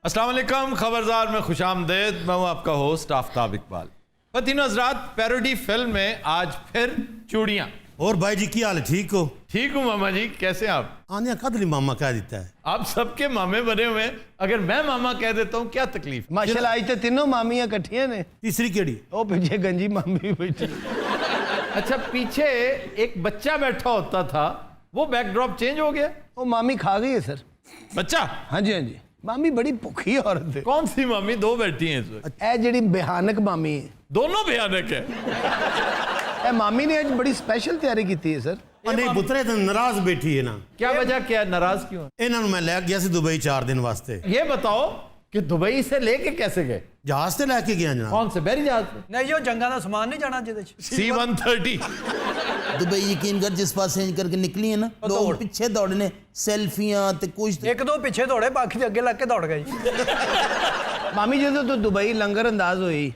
अस्सलाम वालेकुम, खबरदार में खुशामदेद। मैं हूं आपका होस्ट आफ्ताब इकबाल। तीनों हज़रात, पैरोडी फिल्म में आज फिर चूड़ियां। और भाई जी की हाल है? ठीक हो? ठीक हूं मामा जी, कैसे आप? आने कदली मामा कह देता है। आप सबके मामे बने हुए हैं, अगर मैं मामा कह देता हूं क्या तकलीफ? माशाल्लाह आज तो तीनों मामियां इकट्ठियां ने। तीसरी केड़ी? ओ पीछे गंजी मामी भी बैठी। अच्छा, पीछे एक बच्चा बैठा होता था, वो बैकड्रॉप चेंज हो गया। ओ मामी खा गई है सर। बच्चा? हाँ जी हाँ जी। मामी बड़ी भुखी औरत है। कौन सी मामी? दो बैठी हैं इस वक्त। ए जड़ी भयानक मामी है। दोनों भयानक है। ए मामी ने आज बड़ी स्पेशल तैयारी की है सर। नहीं पुत्रे तो नाराज बैठी है ना। क्या वजह, क्या नाराज क्यों है? इन्होंने मैं लै गया दुबई 4 दिन वास्ते। ये बताओ कि दुबई से लेके कैसे गए? जहाज से लैके गया जनाब। कौन से? बहरी जहाज पे? नहीं जो जंगा का समान नहीं जाना जिदे C-130। दुबई यकीन कर जिस पास चेंज करके निकली है ना, लोग पीछे दौड़ने सेल्फियां ते कुछ एक दो पीछे दौड़े बाकी अगे लग के दौड़ गई। मामी जो तो दुबई लंगर अंदाज हुई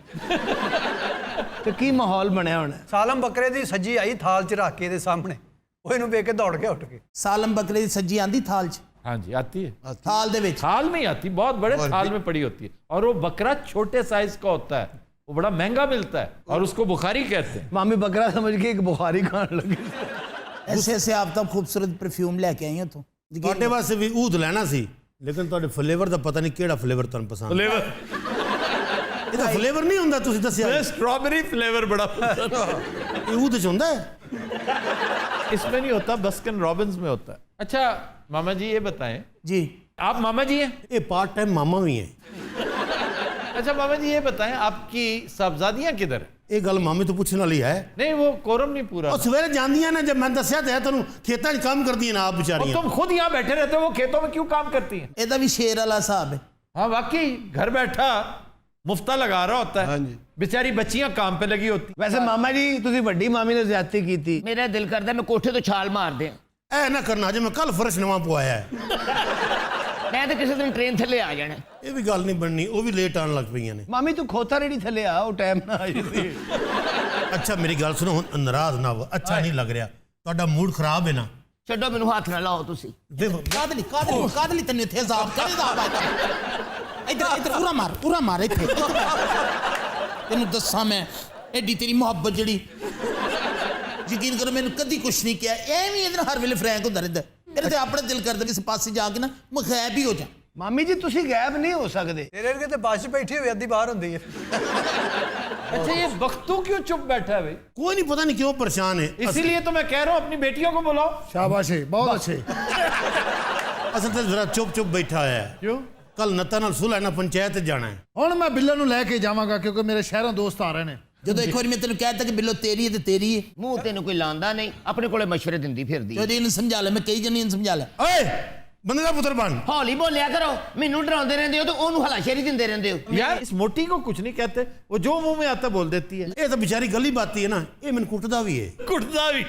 तो की माहौल बनया होना। सालम बकरे दी सज्जी आई थाल च रख के दे सामने, वो इन्हू वेख के दौड़ के उठ के। सालम बकरे दी सज्जी आंदी थाल च। हाँ जी, आती है। थाल दे विच थाल में ही आती, बहुत बड़े थाल में पड़ी होती है। और वो बकरा छोटे साइज का होता है, वो बड़ा महंगा मिलता है और उसको बुखारी कहते हैं। मामी बकरा समझ के एक बुखारी खान लगी। ऐसे ऐसे आप तो खूबसूरत परफ्यूम लेके आई हो तो ਤੁਹਾਡੇ ਵਾਸਤੇ ਵੀ ਊਦ ਲੈਣਾ ਸੀ, ਲੇਕਿਨ ਤੁਹਾਡੇ ਫਲੇਵਰ ਦਾ ਪਤਾ ਨਹੀਂ ਕਿਹੜਾ ਫਲੇਵਰ ਤੁਹਾਨੂੰ ਪਸੰਦ। फ्लेवर? ਇਹਦਾ ਫਲੇਵਰ ਨਹੀਂ ਹੁੰਦਾ, ਤੁਸੀਂ ਦੱਸਿਆ। स्ट्रॉबेरी फ्लेवर बड़ा पसंद है। ਇਹ ਊਦ ਚ ਹੁੰਦਾ है। इसमें नहीं होता, बस्किन रॉबिन्स में होता है। अच्छा मामा जी ये बताएं, जी आप मामा जी हैं? ਇਹ ਪਾर्ट टाइम मामा भी है। अच्छा मामा जी ये बताएं, आपकी साहबजादियां किधर है? ਇਹ ਗੱਲ ਮਾਮੇ ਤੋਂ ਪੁੱਛਣ ਵਾਲੀ ਹੈ। नहीं, वो कोरम नहीं पूरा। ਉਹ ਸਵੇਰੇ ਜਾਂਦੀਆਂ ਨੇ, ਜब मैं ਦੱਸਿਆ ਤੇ ਹੈ ਤੁਹਾਨੂੰ, ਖੇਤਾਂ 'ਚ ਕੰਮ ਕਰਦੀਆਂ ਨੇ ਆਪ और ਵਿਚਾਰੀਆਂ। तुम खुद यहाँ बैठे रहते हो, वो खेतों में क्यों काम करती हैं? ਇਹਦਾ ਵੀ ਸ਼ੇਰ ਵਾਲਾ ਹਿਸਾਬ ਹੈ। हाँ वाकई, घर बैठा मुफ्ता लगा रहा होता है। बेचारी बच्चियां काम पे लगी होती। वैसे मामा जी तुसी ਵੱਡੀ ਮਾਮੀ ਨੇ ਜ਼ਿਆਦਤੀ ਕੀਤੀ। मेरा दिल करता मैं कोठे तो छाल मार दें। ਇਹ ਨਾ ਕਰਨਾ, ਜੇ ਮੈਂ ਕੱਲ ਫਰਸ਼ ਨਵਾਂ ਪਵਾਇਆ ਹੈ। मैं तो किसी दिन ट्रेन थले आ जाना। ਇਹ ਵੀ ਗੱਲ ਨਹੀਂ ਬਣਨੀ, ਉਹ ਵੀ ਲੇਟ ਆਉਣ ਲੱਗ ਪਈਆਂ ਨੇ। ਮਾਮੀ ਤੂੰ ਖੋਤਾ ਰੇੜੀ ਥੱਲੇ ਆ, ਉਹ ਟਾਈਮ ਨਾ ਆ ਜਾਂਦੀ। ਅੱਛਾ ਮੇਰੀ ਗੱਲ ਸੁਣੋ, ਹੁਣ ਨਾਰਾਜ਼ ਨਾ ਹੋ। ਅੱਛਾ ਨਹੀਂ ਲੱਗ ਰਿਹਾ, ਤੁਹਾਡਾ ਮੂਡ ਖਰਾਬ ਹੈ ਨਾ। ਛੱਡੋ ਮੈਨੂੰ ਹੱਥ ਨਾ ਲਾਓ ਤੁਸੀਂ। ਦੇਖੋ ਕਾਦਲੀ ਤੈਨੂੰ ਇੱਥੇ ਜ਼ਾਬ ਕਰੇਗਾ ਇੱਧਰ ਪੂਰਾ ਮਾਰ ਇੱਥੇ। ਤੈਨੂੰ ਦੱਸਾਂ ਮੈਂ ਐਡੀ ਤੇਰੀ ਮੁਹੱਬਤ ਜਿਹੜੀ, ਯਕੀਨ ਕਰੋ ਮੈਨੂੰ ਕਦੀ ਕੁਛ ਨਹੀਂ ਕਿਹਾ, ਐਵੇਂ ਇਹਦੇ ਨਾਲ ਹਰ ਵੇਲੇ ਫਰੈਂਕ ਹੁੰਦਾ ਰਹਿੰਦਾ। ਮੇਰੇ ਤੇ ਆਪਣੇ ਦਿਲ ਕਰਦਾ ਕਿਸੇ ਪਾਸੇ ਜਾ ਕੇ ਨਾ ਮੈਂ ਗਾਇਬ ਹੀ ਹੋ ਜਾ। ਮਾਮੀ ਜੀ ਤੁਸੀਂ ਗਾਇਬ ਨਹੀਂ ਹੋ ਸਕਦੇ। तेरे वर्गे ते बस च बैठी हुई अद्धी बाहर हुंदी है। अच्छा ये बख्तू क्यों चुप बैठा है भाई? कोई नहीं, पता नहीं क्यों परेशान है। इसीलिए तो मैं कह रहा हूँ अपनी बेटियों को बुलाओ। शाबाश है, बहुत अच्छे। असल तो जरा चुप चुप बैठा है। क्यों? कल नता नाल सुलह ना पंचायत जाना है। ਹੁਣ ਮੈਂ ਬਿੱਲਾਂ ਨੂੰ ਲੈ ਕੇ ਜਾਵਾਂਗਾ ਕਿਉਂਕਿ ਮੇਰੇ ਸ਼ਹਿਰੋਂ ਦੋਸਤ ਆ ਰਹੇ ਨੇ। ਜਦੋਂ ਇੱਕ ਵਾਰੀ ਮੈਂ ਤੈਨੂੰ ਕਹਿ ਤਾ ਕਿ ਬਿੱਲੋ ਤੇਰੀ ਹੈ ਤੇ ਤੇਰੀ ਹੈ, ਮੂੰਹ ਤੈਨੂੰ ਕੋਈ ਲਾਂਦਾ ਨਹੀਂ, ਆਪਣੇ ਕੋਲੇ ਮਸ਼ਵਰੇ ਦਿੰਦੀ ਫਿਰਦੀ। ਤੇ ਇਹਨੂੰ ਸਮਝਾ ਲੈ, ਮੈਂ ਕਈ ਜਣੀ ਨੂੰ ਸਮਝਾ ਲੈ। ओए बंदे का पुत्र बन। ਹੌਲੀ ਬੋਲਿਆ ਕਰੋ, ਮੈਨੂੰ ਡਰਾਉਂਦੇ ਰਹਿੰਦੇ ਹੋ ਤੇ ਉਹਨੂੰ ਹਲਾਸ਼ੇਰੀ ਦਿੰਦੇ ਰਹਿੰਦੇ ਹੋ। यार इस मोटी को कुछ नहीं कहते, वो जो मुंह में आता बोल देती है। ये तो बेचारी गली बाती है ना, ये मैंने कुटदा भी है। कुटदा भी।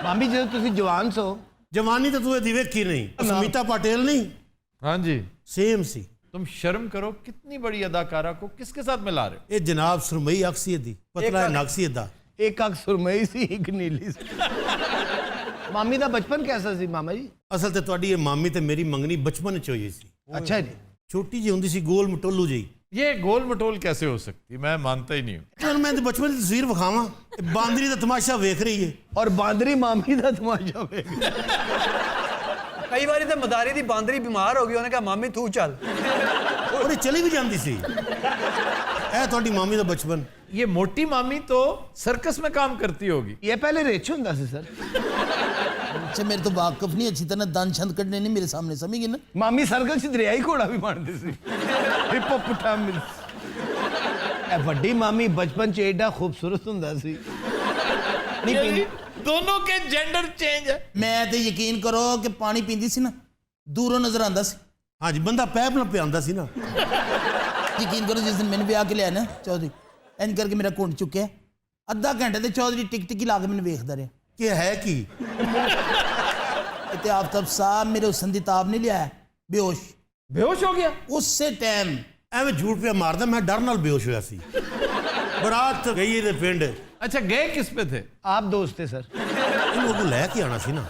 ਮਾਮੀ ਜਦੋਂ ਤੁਸੀਂ ਜਵਾਨ ਸੋ, जवानी तो तू ये वेखी नहीं। सुमिता पाटेल नहीं, हाँ जी, सेम सी। तुम शर्म करो, कितनी बड़ी अदाकारा को किसके साथ मिला रहे हो? ये जनाब सुरमई अक्सी दी, पतला है नक्सी दा। ਇੱਕ ਅੱਖ ਸੁਰਮਈ ਸੀ, ਇੱਕ ਨੀਲੀ ਸੀ। ਮਾਮੀ ਦਾ ਬਚਪਨ कैसा ਸੀ ਮਾਮਾ ਜੀ? असल ते तुहाडी ये मामी ते मेरी मंगनी बचपन च होई सी। ਅੱਛਾ ਜੀ। छोटी जी हुंदी सी, गोल मटोलू जी। ये गोल मटोल कैसे हो सकती? मैं मानता ही नहीं हूँ। चल मैं तो बचपन की तस्वीर विखावां, बांदरी दा तमाशा वेख रही है। ਔਰ ਬਾਂਦਰੀ ਮਾਮੀ ਦਾ ਤਮਾਸ਼ਾ ਵੇਖ। कई बारी तो मदारी दी बांदरी बीमार हो गई, उन्हें कहा मामी तू चल। और ये चली भी जाती सी। ए तुहाडी मामी दा बचपन। ये मोटी मामी तो सर्कस में काम करती होगी। ਇਹ ਪਹਿਲੇ ਰਿਚ ਹੁੰਦਾ ਸੀ ਸਰ। ਅੱਛਾ ਮੇਰੇ ਤੋਂ ਵਾਕਿਫ ਨਹੀਂ, ਅੱਛੀ ਤਰ੍ਹਾਂ ਦੰਦ ਛੰਦ ਕੱਢਣੇ ਨਹੀਂ ਮੇਰੇ ਸਾਹਮਣੇ, ਸਮਝ ਗਏ ਨਾ। ਮਾਮੀ ਸਰਕਲ 'ਚ ਦਰਿਆਈ ਘੋੜਾ ਵੀ ਬਣਦੇ ਸੀ। ਹਿਪੋਪੋਟਾਮਸ। ਇਹ ਵੱਡੀ ਮਾਮੀ ਬਚਪਨ 'ਚ ਏਡਾ ਖੂਬਸੂਰਤ ਹੁੰਦਾ ਸੀ। ये दोनों के जेंडर चेंज है। ਮੈਂ ਤੇ ਯਕੀਨ ਕਰੋ ਕਿ ਪਾਣੀ ਪੀਂਦੀ ਸੀ ਨਾ, ਦੂਰੋਂ ਨਜ਼ਰ ਆਉਂਦਾ ਸੀ। हाँ जी, बंदा पैप ना पियांदा सी ना। ਯਕੀਨ ਕਰੋ ਜਿਸ ਦਿਨ ਮੈਨੂੰ ਵਿਆਹ ਕੇ ਲਿਆ ਨਾ ਚੌਧਰੀ, ਇੰਜ ਕਰਕੇ ਮੇਰਾ ਘੁੰਡ ਚੁੱਕਿਆ, ਅੱਧਾ ਘੰਟੇ ਤੇ ਚੌਧਰੀ ਟਿਕ ਟਿਕੀ ਲਾ ਕੇ ਮੈਨੂੰ ਵੇਖਦਾ ਰਿਹਾ कि है की ਤੇ ਆਫਤਾਬ ਸਾਹਿਬ ਮੇਰੇ ਹੁਸਨ ਦੀ ਤਾਬ ਨਹੀਂ ਲਿਆ, ਬੇਹੋਸ਼। बेहोश हो गया? ਉਸੇ ਟਾਈਮ ਐਵੇਂ ਝੂਠ ਪਿਆ ਮਾਰਦਾ, ਮੈਂ ਡਰ ਨਾਲ ਬੇਹੋਸ਼ ਹੋਇਆ ਸੀ। ਬਰਾਤ ਗਈ ਇਹਦੇ ਪਿੰਡ, अच्छा गए किस पे थे? ਆਪ ਦੋਸਤ थे ਸਰ। ਇਹਨੂੰ ਅੱਗੋਂ ਲੈ ਕੇ ਆਣਾ ਸੀ ਨਾ।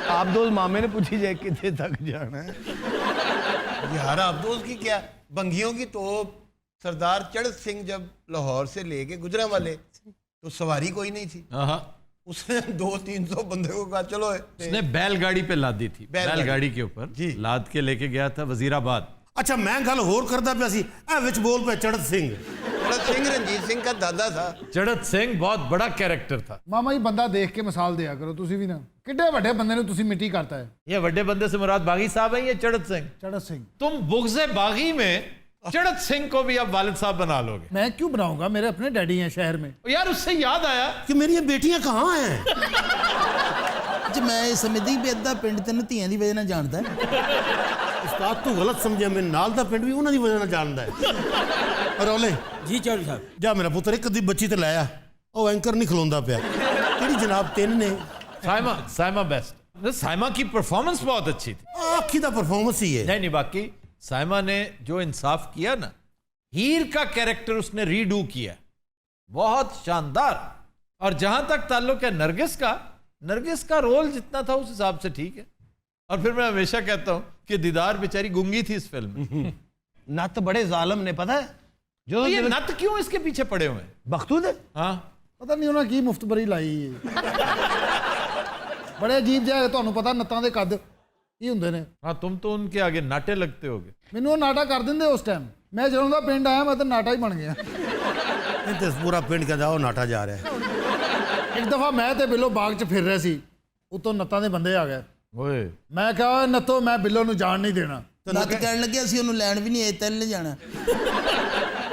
ਆਪ ਦੋਸਤ ਮਾਮੇ ਨੇ ਪੁੱਛੀ ਜਾਏ ਕਿੱਥੇ ਤੱਕ ਜਾਣਾ ਹੈ। यार अफसोस की क्या, बंगियों की तोप सरदार चढ़त सिंह जब लाहौर से लेके गुजरांवाले तो सवारी कोई नहीं थी, हाँ, उसने 200-300 बंदे को कहा चलो उसने बैलगाड़ी पे लाद दी थी, बैलगाड़ी के ऊपर जी। लाद के लेके गया था वजीराबाद। ਅੱਛਾ ਮੈਂ ਗੱਲ ਹੋਰ ਕਰਦਾ ਪਿਆ ਸੀ ਇਹ ਵਿੱਚ ਬੋਲ ਪਿਆ ਚੜਤ ਸਿੰਘ चढ़त सिंह रंजीत सिंह का दादा था। चढ़त सिंह बहुत बड़ा कैरेक्टर था। ਮਾਮਾ ਜੀ ਬੰਦਾ ਦੇਖ ਕੇ ਮਿਸਾਲ ਦਿਆ ਕਰੋ ਤੁਸੀਂ ਵੀ ਨਾ, ਕਿੱਡੇ ਵੱਡੇ ਬੰਦੇ ਨੂੰ ਤੁਸੀਂ ਮਿੱਟੀ ਕਰਤਾ ਹੈ। ये बड़े बंदे से मुराद बागी साहब हैं, ये चढ़त सिंह। ਚੜਤ ਸਿੰਘ तुम बुग़्ज़ बागी में चढ़त सिंह को भी अब वालिद साहब बना लोगे। मैं क्यों बनाऊंगा, मेरे अपने डैडी हैं शहर में। यार उससे याद आया ਕਿ ਮੇਰੀਆਂ ਬੇਟੀਆਂ ਕਹਾਂ ਹੈ ਅੱਜ ਮੈਂ ਇਹ ਸਮਝਦੀ ਵੀ ਅੱਧਾ ਪਿੰਡ ਤੈਨੂੰ ਧੀਆਂ ਦੀ ਵਜ੍ਹਾ ਨਾਲ ਜਾਣਦਾ ਹੈ। ਉਸਤਾਦ ਤੂੰ ਗਲਤ ਸਮਝਿਆ, ਮੇਰੇ ਨਾਲ ਦਾ ਪਿੰਡ ਵੀ ਉਹਨਾਂ ਦੀ ਵਜ੍ਹਾ ਨਾਲ ਜਾਣਦਾ ਹੈ। ਰੌਲੇ ਜੀ ਚੌਧਰੀ ਸਾਹਿਬ, ਜਾ ਮੇਰਾ ਪੁੱਤਰ ਇੱਕ ਅੱਧੀ ਬੱਚੀ ਤੇ ਲੈ ਆ, ਉਹ ਐਂਕਰ ਨਹੀਂ ਖਲੋਂਦਾ ਪਿਆ। ਕਿਹੜੀ ਜਨਾਬ ਤਿੰਨ ਨੇ साइमा बेस्ट। साइमा की परफॉर्मेंस बहुत अच्छी थी। ਆਖੀ ਦਾ ਪਰਫਾਰਮੈਂਸ ही है। नहीं बाकी साइमा ने जो इंसाफ किया ना, हीर का कैरेक्टर उसने रीडू किया, बहुत शानदार। और जहां तक ताल्लुक है नरगिस का रोल जितना था उस हिसाब से ठीक है। और फिर मैं हमेशा कहता हूं कि दीदार बेचारी गूंगी थी इस फिल्म में। नत बड़े जालिम ने, पता है जो तो ये नत क्यों इसके पीछे पड़े हुए हैं? बख्तूद है। हाँ, ਪਤਾ ਨਹੀਂ ਉਹਨਾਂ ਕੀ ਮੁਫਤਬਰੀ ਲਾਈ ਹੈ। ਬੜੇ ਅਜੀਬ ਜਿਹਾ, ਤੁਹਾਨੂੰ ਪਤਾ ਨੱਤਾਂ ਦੇ ਕੱਦ ਕੀ ਹੁੰਦੇ ਨੇ। हाँ, तुम तो उनके आगे नाटे लगते होगे। ਮੈਨੂੰ ਉਹ ਨਾਟਾ ਕਰ ਦਿੰਦੇ ਉਸ ਟਾਈਮ, ਮੈਂ ਜਦੋਂ ਦਾ ਪਿੰਡ ਆਇਆ ਮੈਂ ਤਾਂ ਨਾਟਾ ਹੀ ਬਣ ਗਿਆ। ਇਹ ਤੇ ਪੂਰਾ ਪਿੰਡ ਕਹਿੰਦਾ ਉਹ ਨਾਟਾ ਜਾ ਰਿਹਾ ਹੈ। ਇੱਕ ਦਫਾ ਮੈਂ ਤੇ ਬਿੱਲੋ ਬਾਗ 'ਚ ਫਿਰ ਰਹੇ ਸੀ, ਉਤੋਂ ਨੱਤਾਂ ਦੇ ਬੰਦੇ ਆ ਗਏ। ओए, ਮੈਂ ਕਿਹਾ ਨੱਤੋ ਮੈਂ ਬਿੱਲੋ ਨੂੰ ਜਾਣ ਨਹੀਂ ਦੇਣਾ, ਨੱਤ ਕਹਿਣ ਲੱਗੇ ਅਸੀਂ ਉਹਨੂੰ ਲੈਣ ਵੀ ਨਹੀਂ ਆਏ, ਤੈਨੂੰ ਜਾਣਾ।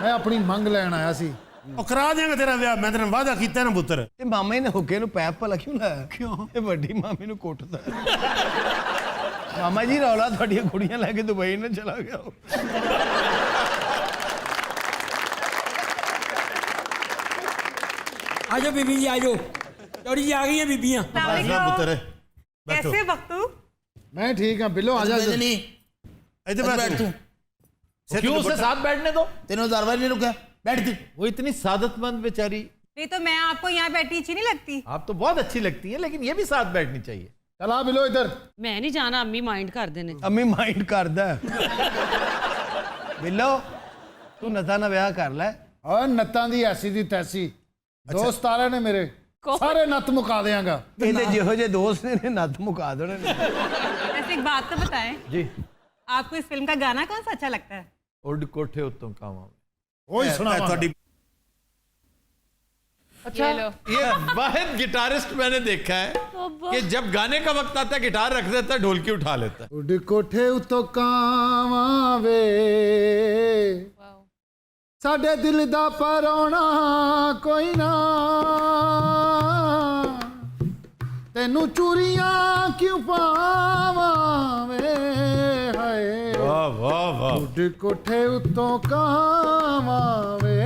ਮੈਂ ਆਪਣੀ ਮੰਗ ਲੈਣ ਆਇਆ ਸੀ। ਉਹ ਕਰਾ ਦਿਆਂਗਾ ਤੇਰਾ ਵਿਆਹ, ਮੈਂ ਤੈਨੂੰ ਵਾਅਦਾ ਕੀਤਾ ਨਾ ਪੁੱਤਰ। ਤੇ ਮਾਮੇ ਨੇ ਹੁੱਕੇ ਨੂੰ ਪੈਪ ਭਲਾ ਕਿਉਂ ਲਾਇਆ? ਕਿਉਂ? ਇਹ ਵੱਡੀ ਮਾਮੀ ਨੂੰ ਕੁੱਟਦਾ। ਮਾਮਾ ਜੀ ਰੌਲਾ ਤੁਹਾਡੀਆਂ ਕੁੜੀਆਂ ਲੈ ਕੇ ਦੁਬਈ ਨਾ ਚਲਾ ਗਿਆ ਹੋ। आ जाओ बीबी जी, आ जाओ। चौधरी जी आ गई हैं बीबियाँ। ਨਾ ਪੁੱਤਰ ਬੈਠੋ। कैसे वक्तू? ਮੈਂ ਠੀਕ ਹਾਂ ਬਿੱਲੋ, ਆ ਜਾ ਬੈਠ ਨਹੀਂ, ਇੱਥੇ ਬੈਠ ਬੈਠ ਤੂੰ। ਸਿਰ क्यों ਤੇ उसे ਦੁਪੱਟਾ- साथ बैठने दो? ਤੈਨੂੰ ਹਜ਼ਾਰ ਵਾਰ ਨਹੀਂ ਰੁਕਿਆ, ਬੈਠ ਤੂੰ। वो इतनी सादतमंद बेचारी। नहीं तो मैं आपको यहाँ बैठी अच्छी नहीं लगती? आप तो बहुत अच्छी लगती है, लेकिन ये भी साथ बैठनी चाहिए। ਚਲ ਆ ਬਿੱਲੋ ਇੱਧਰ। ਮੈਂ ਨਹੀਂ ਜਾਣਾ, ਅੰਮੀ ਮਾਈਂਡ ਕਰਦੇ ਨੇ। ਅੰਮੀ ਮਾਈਂਡ ਕਰਦਾ ਬਿੱਲੋ, ਤੂੰ ਨਤਾ ਨਾ ਵਿਆਹ ਕਰ ਲੈ। ਓਏ ਨੱਤਾਂ ਦੀ ਐਸੀ ਦੀ ਤੈਸੀ ਦੋਸਤ ਆ ਰਹੇ ਨੇ ਮੇਰੇ, ਸਾਰੇ ਨੱਤ ਮੁਕਾ ਦਿਆਂਗਾ। ਇਹਦੇ ਜਿਹੋ ਜਿਹੇ ਦੋਸਤ ਨੇ ਨੱਤ ਮੁਕਾ ਦੇਣੇ ਨੇ। वैसे एक बात तो बताएं, जी, आपको इस फिल्म का गाना कौन सा अच्छा लगता है? उड़ कोठे उत्तम कामा। ਉਹੀ ਸੁਣਾਵਾਂਗਾ। ਤੁਹਾਡੀ अच्छा, ये वाहिद गिटारिस्ट मैंने देखा है कि जब गाने का वक्त आता है गिटार रख देता है, ढोलकी उठा लेता है। ਉੱਡ ਕੋਠੇ ਉੱਤੋਂ ਕਾਵਾਂ ਵੇ, ਸਾਡੇ ਦਿਲ ਦਾ ਪਰੌਣਾ ਕੋਈ ਨਾ, ਤੈਨੂੰ ਚੂਰੀਆਂ ਕਿਉਂ ਪਾਵਾਂ ਵੇ ਹਾਏ। वाह वाह वाह। ਉੱਡ ਕੋਠੇ ਉੱਤੋਂ ਕਾਵਾਂ ਵੇ।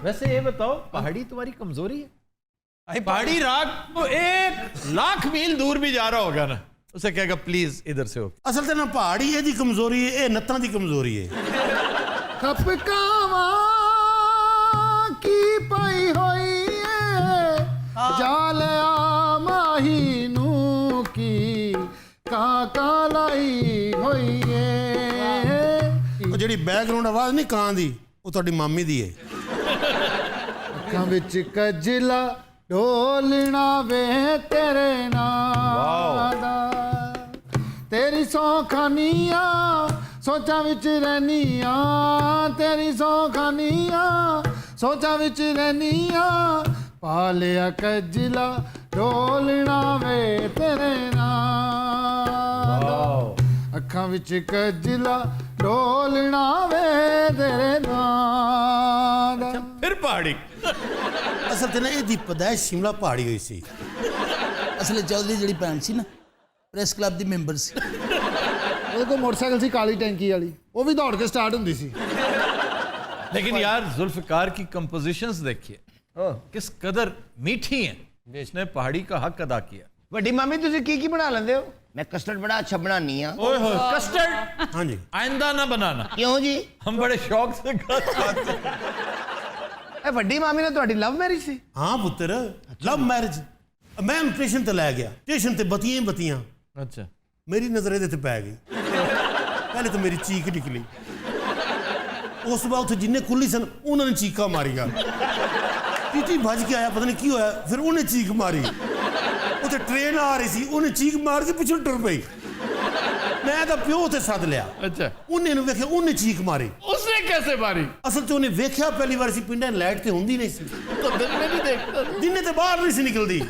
वैसे ये बताओ, पहाड़ी तुम्हारी कमजोरी है? पहाड़ी राग तो 1,00,000 मील दूर भी जा रहा होगा ना, उसे कहेगा प्लीज इधर से हो। ਅਸਲ ਤੇ ਨਾ ਪਹਾੜੀ ਇਹਦੀ ਕਮਜ਼ੋਰੀ ਹੈ, ਇਹ ਨੱਤਾਂ ਦੀ ਕਮਜ਼ੋਰੀ ਹੈ। ਖਪਕਾਵਾਂ ਕੀ ਪਈ ਹੋਈ ਏ, ਜਾਲਿਆ ਮਾਹੀ ਨੂੰ ਕੀ ਕਾਕਾ ਲਾਈ ਹੋਈ ਏ। ਉਹ ਜਿਹੜੀ ਬੈਕਗ੍ਰਾਉਂਡ ਆਵਾਜ਼ ਨਹੀਂ ਕਾਂ ਦੀ, ਉਹ ਤੁਹਾਡੀ ਮਾਮੀ ਦੀ ਹੈ। ਅੱਖਾਂ ਵਿੱਚ ਕਜਲਾ ਢੋਲਣਾ ਵੇ ਤੇਰੇ ਨਾਂ ਦਾ, ਤੇਰੀ ਸੌਖਾਨੀਆਂ ਸੋਚਾਂ ਵਿੱਚ ਰਹਿਨੀਆਂ, ਤੇਰੀ ਸੌਖਾਨੀਆਂ ਸੋਚਾਂ ਵਿੱਚ ਰਹਿਨੀਆਂ, ਪਾਲਿਆ ਕਜਲਾ ਢੋਲਣਾ ਵੇ ਤੇਰੇ ਨਾਂ ਦਾ, ਅੱਖਾਂ ਵਿੱਚ ਕਜਲਾ ਢੋਲਣਾ ਵੇ ਤੇਰੇ ਨਾਂ ਦਾ। फिर पहाड़ी। ਅਸਲ ਤੇ ਨਾ ਇਹਦੀ ਪਦਾਇਸ਼ ਸ਼ਿਮਲਾ ਪਹਾੜੀ ਹੋਈ ਸੀ। ਅਸਲ ਵਿੱਚ ਚੌਧਰੀ ਜਿਹੜੀ ਭੈਣ ਸੀ ਨਾ, ਪ੍ਰੈਸ ਕਲੱਬ ਦੀ ਮੈਂਬਰ ਸੀ। ਉਹਦੇ ਕੋਲ ਮੋਟਰਸਾਈਕਲ ਸੀ ਕਾਲੀ ਟੈਂਕੀ ਵਾਲੀ, ਉਹ ਵੀ ਦੌੜ ਕੇ ਸਟਾਰਟ ਹੁੰਦੀ ਸੀ। लेकिन यार जुल्फकार की कंपोजिशंस देखिए, किस कदर मीठी हैं। इसने पहाड़ी का हक अदा किया। ਵੱਡੀ ਮਾਮੀ ਤੁਸੀਂ ਕੀ ਬਣਾ ਲੈਂਦੇ ਹੋ? मैं कस्टर्ड बड़ा अच्छा बनानी है। ओए होए, कस्टर्ड ਹਾਂਜੀ आइंदा ना बनाना, क्यों जी? हम बड़े शौक से खाते हैं। ਇਹ ਵੱਡੀ ਮਾਮੀ ਨੇ ਤੁਹਾਡੀ ਲਵ ਮੈਰਿਜ ਸੀ? ਹਾਂ ਪੁੱਤਰ, ਲਵ ਮੈਰਿਜ। ਮੈਂ ਉਹਨੂੰ ਸਟੇਸ਼ਨ ਤੇ ਲੈ ਗਿਆ, ਸਟੇਸ਼ਨ ਤੇ ਬਤੀਆਂ ਹੀ ਬਤੀਆਂ। अच्छा, ਮੇਰੀ ਨਜ਼ਰ ਇਹਦੇ ਤੇ ਪੈ ਗਈ। ਪਹਿਲੇ ਤਾਂ ਮੇਰੀ ਚੀਕ ਨਿਕਲੀ, ਉਸ ਤੋਂ ਬਾਅਦ ਉੱਥੇ ਜਿੰਨੇ ਕੁੱਲੀ ਸਨ ਉਹਨਾਂ ਨੇ ਚੀਕਾਂ ਮਾਰੀਆਂ। ਟੀਟੀ ਭੱਜ ਕੇ ਆਇਆ, ਪਤਾ ਨਹੀਂ ਕੀ ਹੋਇਆ, ਫਿਰ ਉਹਨੇ ਚੀਕ ਮਾਰੀ। ਉੱਥੇ ਟ੍ਰੇਨ ਆ ਰਹੀ ਸੀ, ਉਹਨੇ ਚੀਕ ਮਾਰ ਕੇ ਪਿੱਛੋਂ ਟੁਰ ਪਈ। ਮੈਂ ਤਾਂ ਪਿਓ ਤੇ ਸੱਦ ਲਿਆ। अच्छा, ਉਹਨੇ ਨੂੰ ਵੇਖਿਆ, ਉਹਨੇ ਚੀਕ ਮਾਰੀ। उसने कैसे मारी? ਅਸਲ 'ਚ ਉਹਨੇ ਵੇਖਿਆ ਪਹਿਲੀ ਵਾਰ ਸੀ, ਪਿੰਡਾਂ ਲਾਈਟ ਤੇ ਹੁੰਦੀ ਨਹੀਂ ਸੀ, तो दिन में नहीं देखता। ਦਿਨੇ ਤੇ ਬਾਹਰ ਨਹੀਂ ਸੀ ਨਿਕਲਦੀ।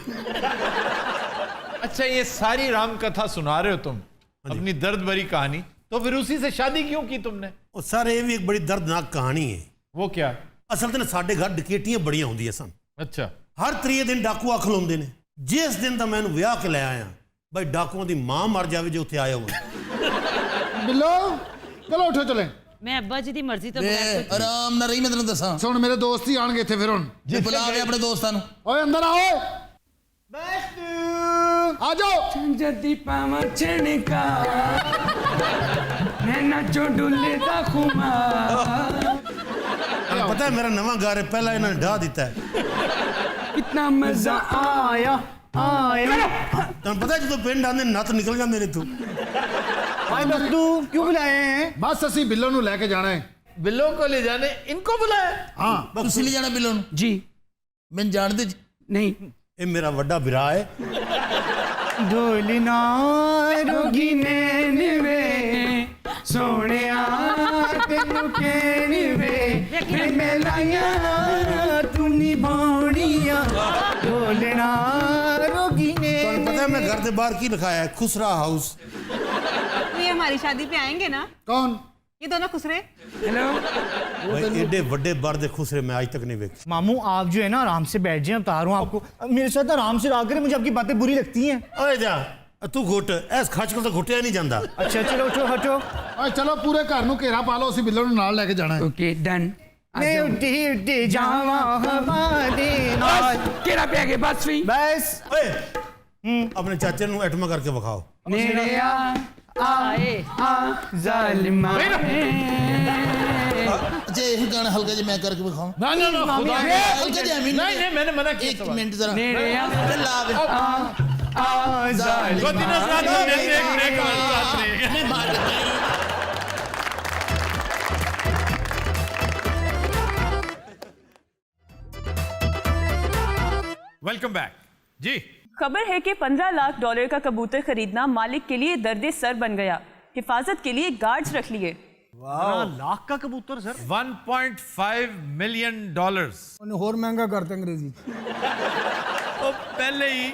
अच्छा, ये सारी राम कथा सुना रहे हो तुम, अपनी दर्द भरी कहानी, तो फिर उसी से शादी क्यों की तुमने? ਉਹ ਸਰ ਇਹ ਵੀ ਇੱਕ ਬੜੀ ਦਰਦਨਾਕ ਕਹਾਣੀ ਹੈ। वो क्या? ਅਸਲ 'ਤੇ ਨਾ ਸਾਡੇ ਘਰ ਡਕੈਤੀਆਂ ਬੜੀਆਂ ਹੁੰਦੀਆਂ ਸਨ। अच्छा, ਹਰ ਤੀਏ ਦਿਨ ਡਾਕੂ ਅੱਖ ਲਾਉਂਦੇ ਨੇ। ਜਿਸ ਦਿਨ ਤਾਂ ਮੈਂ ਇਹਨੂੰ ਵਿਆਹ ਕੇ ਲੈ ਆਇਆ, ਬਈ ਡਾਕੂਆਂ ਦੀ ਮਾਂ ਮਰ ਜਾਵੇ ਜੇ ਉੱਥੇ ਆਇਆ ਹੋਵੇ। ਬਿੱਲੋ ਚਲੋ ਉੱਠੋ ਚਲੇ। मैं अब्बा जी की मर्जी तो ਵੇ बगैर कुछ- ਆਰਾਮ ਨਾਲ ਰਹੀ, ਮੈਂ ਤੈਨੂੰ ਦੱਸਾਂ। ਸੁਣ ਮੇਰੇ ਦੋਸਤ ਹੀ ਆਣਗੇ ਇੱਥੇ ਫਿਰ ਹੁਣ। ਜੇ ਬੁਲਾਵੇ ਆਪਣੇ ਦੋਸਤਾਂ ਨੂੰ। ਓਏ ਅੰਦਰ ਆਓ, ਆ ਜਾਓ। जदी पावा छणका नैना चो डुले दा खुमा ਤੁਹਾਨੂੰ ਪਤਾ ਹੈ ਮੇਰਾ ਨਵਾਂ ਘਰ ਹੈ, ਪਹਿਲਾਂ ਇਹਨਾਂ ਨੇ ਢਾਹ ਦਿੱਤਾ ਹੈ। कितना मजा आया आया। ਤੁਹਾਨੂੰ ਪਤਾ ਜਦੋਂ ਪਿੰਡ ਆਉਂਦੇ ਨੱਤ ਨਿਕਲ ਜਾਂਦੇ ਨੇ ਇੱਥੋਂ। भाई बद्दू क्यों बुलाए हैं? ਬਸ ਅਸੀਂ ਬਿੱਲੋ ਨੂੰ ਲੈ ਕੇ ਜਾਣਾ ਹੈ। बिल्लों को ले जाने इनको बुलाया? ਹਾਂ ਤੁਸੀਂ ਲੈ ਜਾਣਾ ਬਿੱਲੋ ਨੂੰ? जी ਮੈਨੂੰ ਜਾਣਦੇ ਜੀ? नहीं ਇਹ ਮੇਰਾ ਵੱਡਾ ਭਰਾ ਹੈ। ढोलना रोगी नैन वे सोनिया तेनू कहन वे मैं लाया तू निभानिया ढोलना रोगी ਤੁਹਾਨੂੰ ਪਤਾ ਹੈ ਮੈਂ ਘਰ ਦੇ ਬਾਹਰ ਕੀ ਲਿਖਾਇਆ ਹੈ? ਖੁਸਰਾ ਹਾਊਸ। तो ये हमारी शादी पे आएंगे ना, ਕੌਣ? ये दोनों खुसरे? हेलो भाई एडे बड़े बार दे खुसरे मैं आज तक नहीं देखे। मामू आप जो है ना आराम से बैठ जाए, बता रहा हूँ आपको। मेरे साथ आराम से रहा करें, मुझे आपकी बातें बुरी लगती हैं। ओए जा तू घुट, ऐस खचकल तो घुटिया नहीं जाता। अच्छा चलो उठो हटो। ਓਏ ਚਲੋ ਪੂਰੇ ਘਰ ਨੂੰ ਘੇਰਾ ਪਾ ਲਓ, ਅਸੀਂ ਬਿੱਲੋ ਨੂੰ ਨਾਲ ਲੈ ਕੇ ਜਾਣਾ ਹੈ। ओके डन मैं उठी उठी जावा हवा दे नाल। केरा पे आगे बस भी बस ओए अपने चाचे नु एटमा करके बखाओ। नेड़े आए आ जालिमा ਅੱਛਾ ਇਹ ਗਾਣਾ ਹਲਕਾ ਜਿਹਾ ਮੈਂ ਕਰਕੇ ਵਿਖਾਉਂ। ना ना ना, खुदा ने- ਹਲਕਾ ਜਿਹਾ ਮੈਨੂੰ। नहीं नहीं, मैंने मना किया। ਇੱਕ ਮਿੰਟ ਜ਼ਰਾ नेड़े ਲਾਵੇ। आ जालिमा गोदिनस रात में ब्रेक ब्रेक रात में। ਮੈਂ ਮਾਰ ਦਿੱਤਾ। वेलकम बैक जी। खबर है कि 15 लाख डॉलर का कबूतर खरीदना मालिक के लिए दर्द सर बन गया। हिफाजत के लिए गार्ड्स रख लिए। लाख का कबूतर सर। 1.5 million dollars. ਉਹਨੇ ਹੋਰ ਮਹਿੰਗਾ ਕਰਤੇ ਅੰਗਰੇਜ਼ੀ। तो पहले ही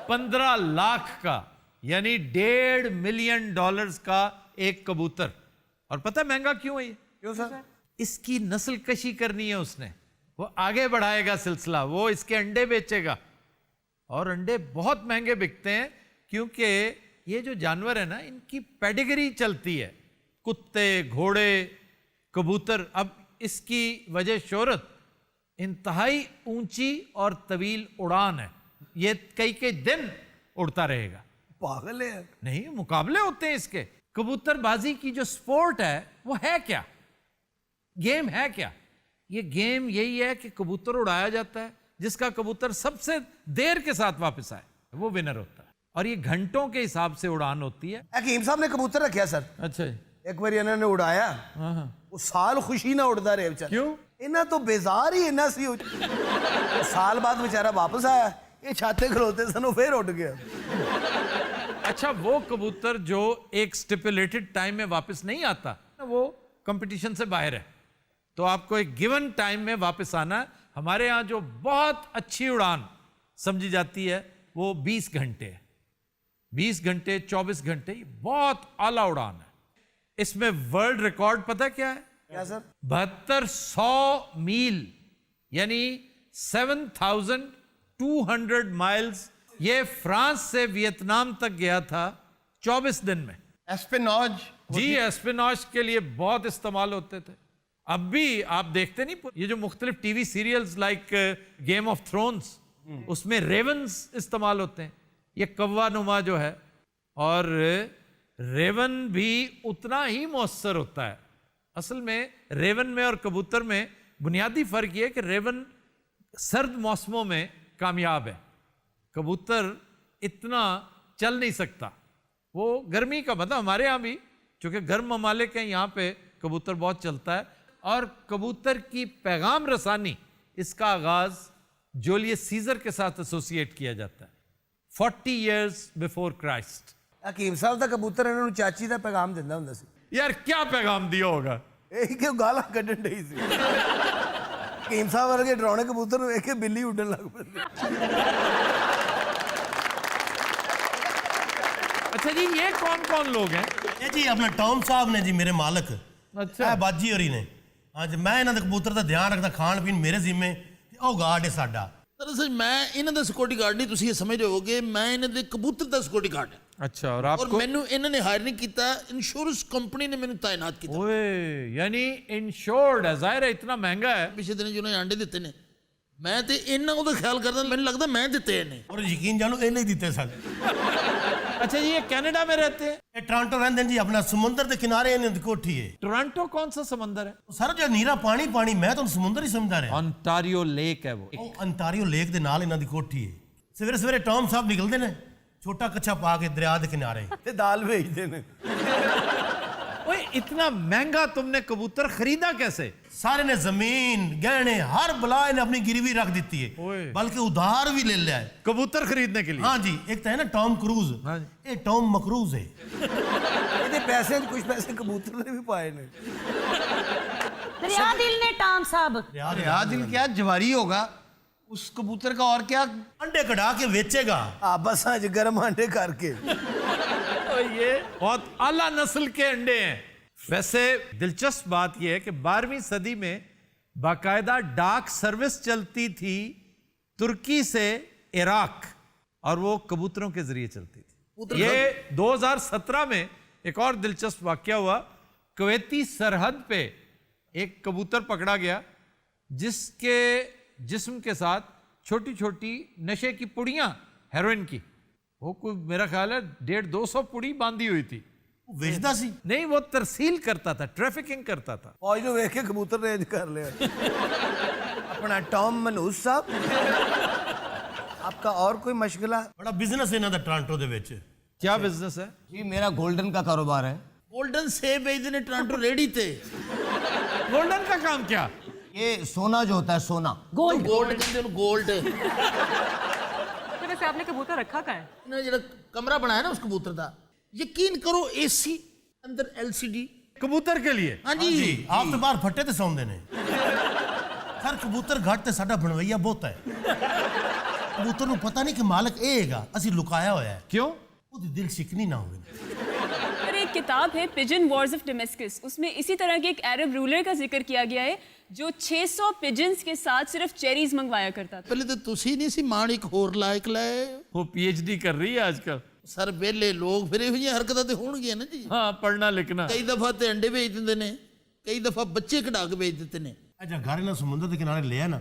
15 लाख का यानी 1.5 मिलियन डॉलर्स का एक कबूतर। और पता है महंगा क्यों है ये? क्यों सर? इसकी नस्ल कशी करनी है उसने, वो आगे बढ़ाएगा सिलसिला, वो इसके अंडे बेचेगा और अंडे बहुत महंगे बिकते हैं क्योंकि ये जो जानवर है ना, इनकी पेडिग्री चलती है, कुत्ते घोड़े कबूतर। अब इसकी वजह शोहरत इंतहाई ऊंची और तवील उड़ान है, ये कई दिन उड़ता रहेगा। पागल है। नहीं, मुकाबले होते हैं इसके। कबूतरबाजी की जो स्पोर्ट है वो है क्या, गेम है क्या? ये गेम यही है कि कबूतर उड़ाया जाता है, जिसका कबूतर सबसे देर के साथ वापस आए वो विनर होता है। और ये घंटों के हिसाब से उड़ान होती है। हकीम साहब ने कबूतर रखा सर। अच्छा जी। एक बार इन्होंने उड़ाया, वो साल खुशी ना उड़ता रहे बेचारा। क्यों? इन्हें तो बेजार ही इन्ना सी साल बाद बेचारा वापस आया, ये छाते खलोते सन, वो फिर उड़ गया। अच्छा, वो कबूतर जो एक स्टिपुलेटेड टाइम में वापस नहीं आता, वो कंपटीशन से बाहर है, तो आपको एक गिवन टाइम में वापस आना है। हमारे यहाँ जो बहुत अच्छी उड़ान समझी जाती है वो 20 घंटे है। 20 घंटे 24 घंटे, ये बहुत आला उड़ान है। इसमें वर्ल्ड रिकॉर्ड पता क्या है? क्या सर? 7200 मील यानी 7200 माइल्स। ये फ्रांस से वियतनाम तक गया था 24 दिन में। एस्पेनॉज जी, एस्पिनॉश के लिए बहुत इस्तेमाल होते थे। अब भी आप देखते नहीं, ये जो मुख्तलिफ TV serials like Game of Thrones, उसमें रेवन्स इस्तेमाल होते हैं। ये कौवा नुमा जो है, और रेवन भी उतना ही मौसर होता है। असल में रेवन में और कबूतर में बुनियादी फर्क ये है कि रेवन सर्द मौसमों में कामयाब है, कबूतर इतना चल नहीं सकता। वो गर्मी का मतलब हमारे यहाँ भी चूंकि गर्म ममालिक हैं, यहाँ पे कबूतर बहुत चलता है। और कबूतर की पैगाम रसानी, इसका आगाज जूलियस सीजर के साथ एसोसिएट किया जाता है 40 years before Christ। ਹਕੀਮ ਸਾਹਿਬ ਦਾ ਕਬੂਤਰ ਇਹਨਾਂ ਨੂੰ ਚਾਚੀ ਦਾ ਪੈਗਾਮ ਦਿੰਦਾ ਹੁੰਦਾ ਸੀ। यार क्या पैगाम दिया होगा? ਇਹ ਕਿ ਉਹ ਗਾਲਾਂ ਕੱਢਣ ਡਈ ਸੀ। ਹਕੀਮ ਸਾਹਿਬ ਵਰਗੇ ਡਰਾਉਣੇ ਕਬੂਤਰ ਨੂੰ ਵੇਖ ਕੇ ਬਿੱਲੀ ਉੱਡਣ ਲੱਗ ਪੈਂਦੀ। अच्छा जी, ये कौन कौन लोग हैं? ਇਹ ਜੀ ਆਪਣਾ ਟੌਮ ਸਾਹਿਬ ਨੇ ਜੀ, ਮੇਰੇ ਮਾਲਕ। अच्छा, ਇਹ ਬਾਜੀ ਹੋਰੀ ਨੇ। ਹਾਂਜੀ, ਮੈਂ ਇਹਨਾਂ ਦੇ ਕਬੂਤਰ ਦਾ ਧਿਆਨ ਰੱਖਦਾ, ਖਾਣ ਪੀਣ ਮੇਰੇ ਜ਼ਿੰਮੇ, ਤੇ ਉਹ ਗਾਰਡ ਹੈ ਸਾਡਾ। ਦਰਅਸਲ ਮੈਂ ਇਹਨਾਂ ਦਾ ਸਿਕਿਉਰਿਟੀ ਗਾਰਡ ਨਹੀਂ, ਤੁਸੀਂ ਇਹ ਸਮਝ ਹੋਵੋਗੇ ਮੈਂ ਇਹਨਾਂ ਦੇ ਕਬੂਤਰ ਦਾ ਸਿਕਿਉਰਿਟੀ ਗਾਰਡ ਹਾਂ। अच्छा। और ਔਰ आपको? ਮੈਨੂੰ ਇਹਨਾਂ ਨੇ ਹਾਇਰ ਨਹੀਂ ਕੀਤਾ, ਇੰਸ਼ੋਰੈਂਸ ਕੰਪਨੀ ਨੇ ਮੈਨੂੰ ਤਾਇਨਾਤ ਕੀਤਾ। ओए, यानी इंश्योर्ड है। जाहिर है इतना महंगा है। ਪਿਛਲੇ ਦਿਨ ਜਿਹਨੇ ਅੰਡੇ ਦਿੱਤੇ ਨੇ, ਮੈਂ ਤੇ ਇਹਨਾਂ ਉਹਦਾ ਖਿਆਲ ਕਰਦਾ, ਮੈਨੂੰ ਲੱਗਦਾ ਮੈਂ ਦਿੱਤੇ ਇਹਨੇ। ਔਰ ਯਕੀਨ ਜਾਣੋ ਇਹਨੇ ਹੀ ਦਿੱਤੇ ਸਨ। अच्छा जी, ये कनाडा में रहते हैं? ਇਹ ਟੋਰਾਂਟੋ ਰਹਿੰਦੇ ਨੇ ਜੀ, ਆਪਣਾ ਸਮੁੰਦਰ ਦੇ ਕਿਨਾਰੇ ਇਹਨਾਂ ਦੀ ਕੋਠੀ ਹੈ। टोरंटो कौन सा समंदर है? ਸਾਰਾ ਜਿਹੜਾ ਨੀਰਾ ਪਾਣੀ ਪਾਣੀ, ਮੈਂ ਤੁਹਾਨੂੰ ਸਮੁੰਦਰ ਹੀ ਸਮਝਦਾ ਰਿਹਾ। ऑन्टारियो लेक है वो। ਉਹ ਅੰਟਾਰੀਓ ਲੇਕ ਦੇ ਨਾਲ ਇਹਨਾਂ ਦੀ ਕੋਠੀ ਹੈ। ਸਵੇਰੇ ਸਵੇਰੇ ਟੌਮ ਸਾਹਿਬ ਨਿਕਲਦੇ ਨੇ ਛੋਟਾ ਕੱਛਾ ਪਾ ਕੇ ਦਰਿਆ ਦੇ ਕਿਨਾਰੇ, ਤੇ ਦਾਲ ਵੇਚਦੇ ਨੇ। ओए, इतना महंगा तुमने कबूतर खरीदा कैसे? सारे ने जमीन गहने हर बला ने अपनी गिरवी रख दी है, ओए। बल्कि उधार भी ले लिया है कबूतर खरीदने के लिए? हाँ जी। एक तो है ना टॉम क्रूज, हाँ जी। ये टॉम मकरूज है। ਇਹਦੇ ਪੈਸੇ ਕੁਝ ਪੈਸੇ ਕਬੂਤਰ ਨੇ ਵੀ ਪਾਏ ਨੇ। दरिया दिल ने टाम साहब। यार दिल क्या जवारी होगा उस कबूतर का, और क्या अंडे कढ़ा के बेचेगा। बस आज गर्म अंडे करके। ये बहुत आला नस्ल के अंडे हैं। वैसे दिलचस्प बात यह है कि 12वीं सदी में बाकायदा डाक सर्विस चलती थी तुर्की से इराक, और वो कबूतरों के जरिए चलती थी। ये 2017 में एक और दिलचस्प वाकया हुआ। कुवैती सरहद पे एक कबूतर पकड़ा गया जिसके जिस्म के साथ छोटी छोटी नशे की पुड़ियां, हेरोइन की, वो कोई मेरा ख्याल है 150-200 पुड़ी बांधी हुई थी। बेचता सी नहीं, वो तरसील करता था, ट्रैफिकिंग करता था। फौज ਨੂੰ ਵੇਖ ਕੇ ਕਬੂਤਰ ਰੇਂਜ ਕਰ ਲਿਆ। अपना टॉम मनूस साहब, आपका और कोई मशगला? बड़ा बिजनेस है इन्हां दा टोरंटो दे विच। क्या बिजनेस है? जी मेरा गोल्डन का कारोबार है। ਗੋਲਡਨ ਸੇਬ ਵੇਚਦੇ ਨੇ ਟੋਰਾਂਟੋ ਰੇੜੀ ਤੇ। गोल्डन का काम क्या? ये सोना जो होता है, सोना। ਗੋਲਡ ਕਹਿੰਦੇ ਉਹਨੂੰ, ਗੋਲਡ। तो वैसे आपने कबूतर रखा कहाँ है? ਇਹਨਾਂ ਨੇ ਜਿਹੜਾ ਕਮਰਾ ਬਣਾਇਆ ਨਾ ਉਸ ਕਬੂਤਰ ਦਾ, ਯਕੀਨ ਕਰੋ ਏਸੀ ਅੰਦਰ LCD। कबूतर के लिए? हाँ जी। आप तो बाहर फट्टे ते सौंदे ने। सर कबूतर घट ते साडा बनवैया बहुत है। कबूतर ਨੂੰ पता नहीं कि मालिक ਇਹ ਹੈਗਾ, ਅਸੀਂ ਲੁਕਾਇਆ ਹੋਇਆ ਹੈ। क्यों? ਉਹਦੀ ਦਿਲ ਸ਼ਿਕਨੀ ਨਾ ਹੋਵੇ। और एक किताब है पिजन वॉर्स ऑफ डेमेस्कस, उसमें इसी तरह के एक अरब रूलर का जिक्र किया गया है जो 600 पिजन्स के साथ सिर्फ चेरीज मंगवाया करता था। ਪਹਿਲੇ ਤਾਂ ਤੁਸੀਂ ਨਹੀਂ ਸੀ ਮਾਣ ਇੱਕ ਹੋਰ ਲਾਇਕ ਲਾਏ। वो PhD कर रही है आजकल। ਸਰ ਵਿਹਲੇ ਲੋਕ ਫਿਰ ਇਹੋ ਜਿਹੀਆਂ ਹਰਕਤਾਂ ਤੇ ਹੋਣਗੀਆਂ ਨਾ ਜੀ। हाँ, पढ़ना लिखना। ਕਈ ਦਫਾ ਤੇ ਅੰਡੇ ਵੇਚ ਦਿੰਦੇ ਨੇ, ਕਈ ਦਫਾ ਬੱਚੇ ਕਢਾ ਕੇ ਵੇਚ ਦਿੱਤੇ ਨੇ। अच्छा घर ना समुद्र के किनारे ले ना,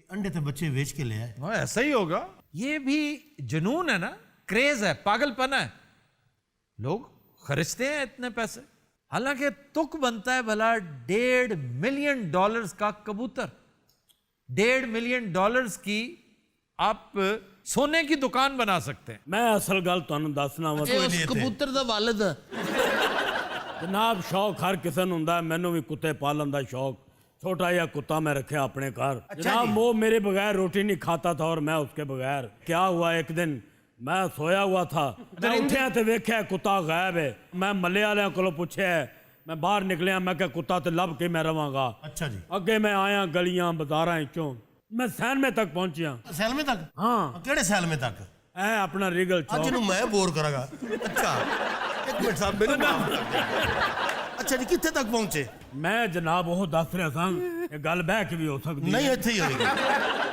अंडे ते बच्चे बेच के ले आए। हाँ, ऐसा ही होगा। ये भी जुनून है ना, क्रेज है, पागलपन है। लोग खर्चते हैं इतने पैसे। हालांकि तुक बनता है भला $1.5 मिलियन का कबूतर। $1.5 मिलियन की आप सोने की दुकान बना सकते हैं। मैं असल गल तुहानू दसना वा, ਇਹ ਉਸ ਕਬੂਤਰ ਦਾ ਵਾਲਿਦ जनाब शौक हर किसी ਨੂੰ ਹੁੰਦਾ। ਮੈਨੂੰ ਵੀ ਕੁੱਤੇ ਪਾਲਣ ਦਾ शौक, छोटा या कुत्ता मैं रखे अपने घर। जनाब वो मेरे बगैर रोटी नहीं खाता था और मैं उसके बगैर। क्या हुआ, एक दिन मैं सोया हुआ था, मैं उठिया तो वेख्या कुत्ता गायब है। मैं मल्ले वाले को पूछे, मैं बाहर निकलिया, मैं क्या कुत्ता तो लभ के मैं रवांगा। अच्छा जी। अगे मैं आया गलियां बाजारां चों, मैं सैलमे तक पहुंचिया। सैलमे तक? हाँ। केड़े सैलमे तक? ऐ अपना रिगल आज चौक। मैं बोर करांगा। अच्छा एक मिनट साहब, मेरे अच्छा जी, कितने तक पहुंचे? मैं जनाब वो दस रहा था, ये गल बह के भी हो सकती नहीं इत्थे ही होएगी।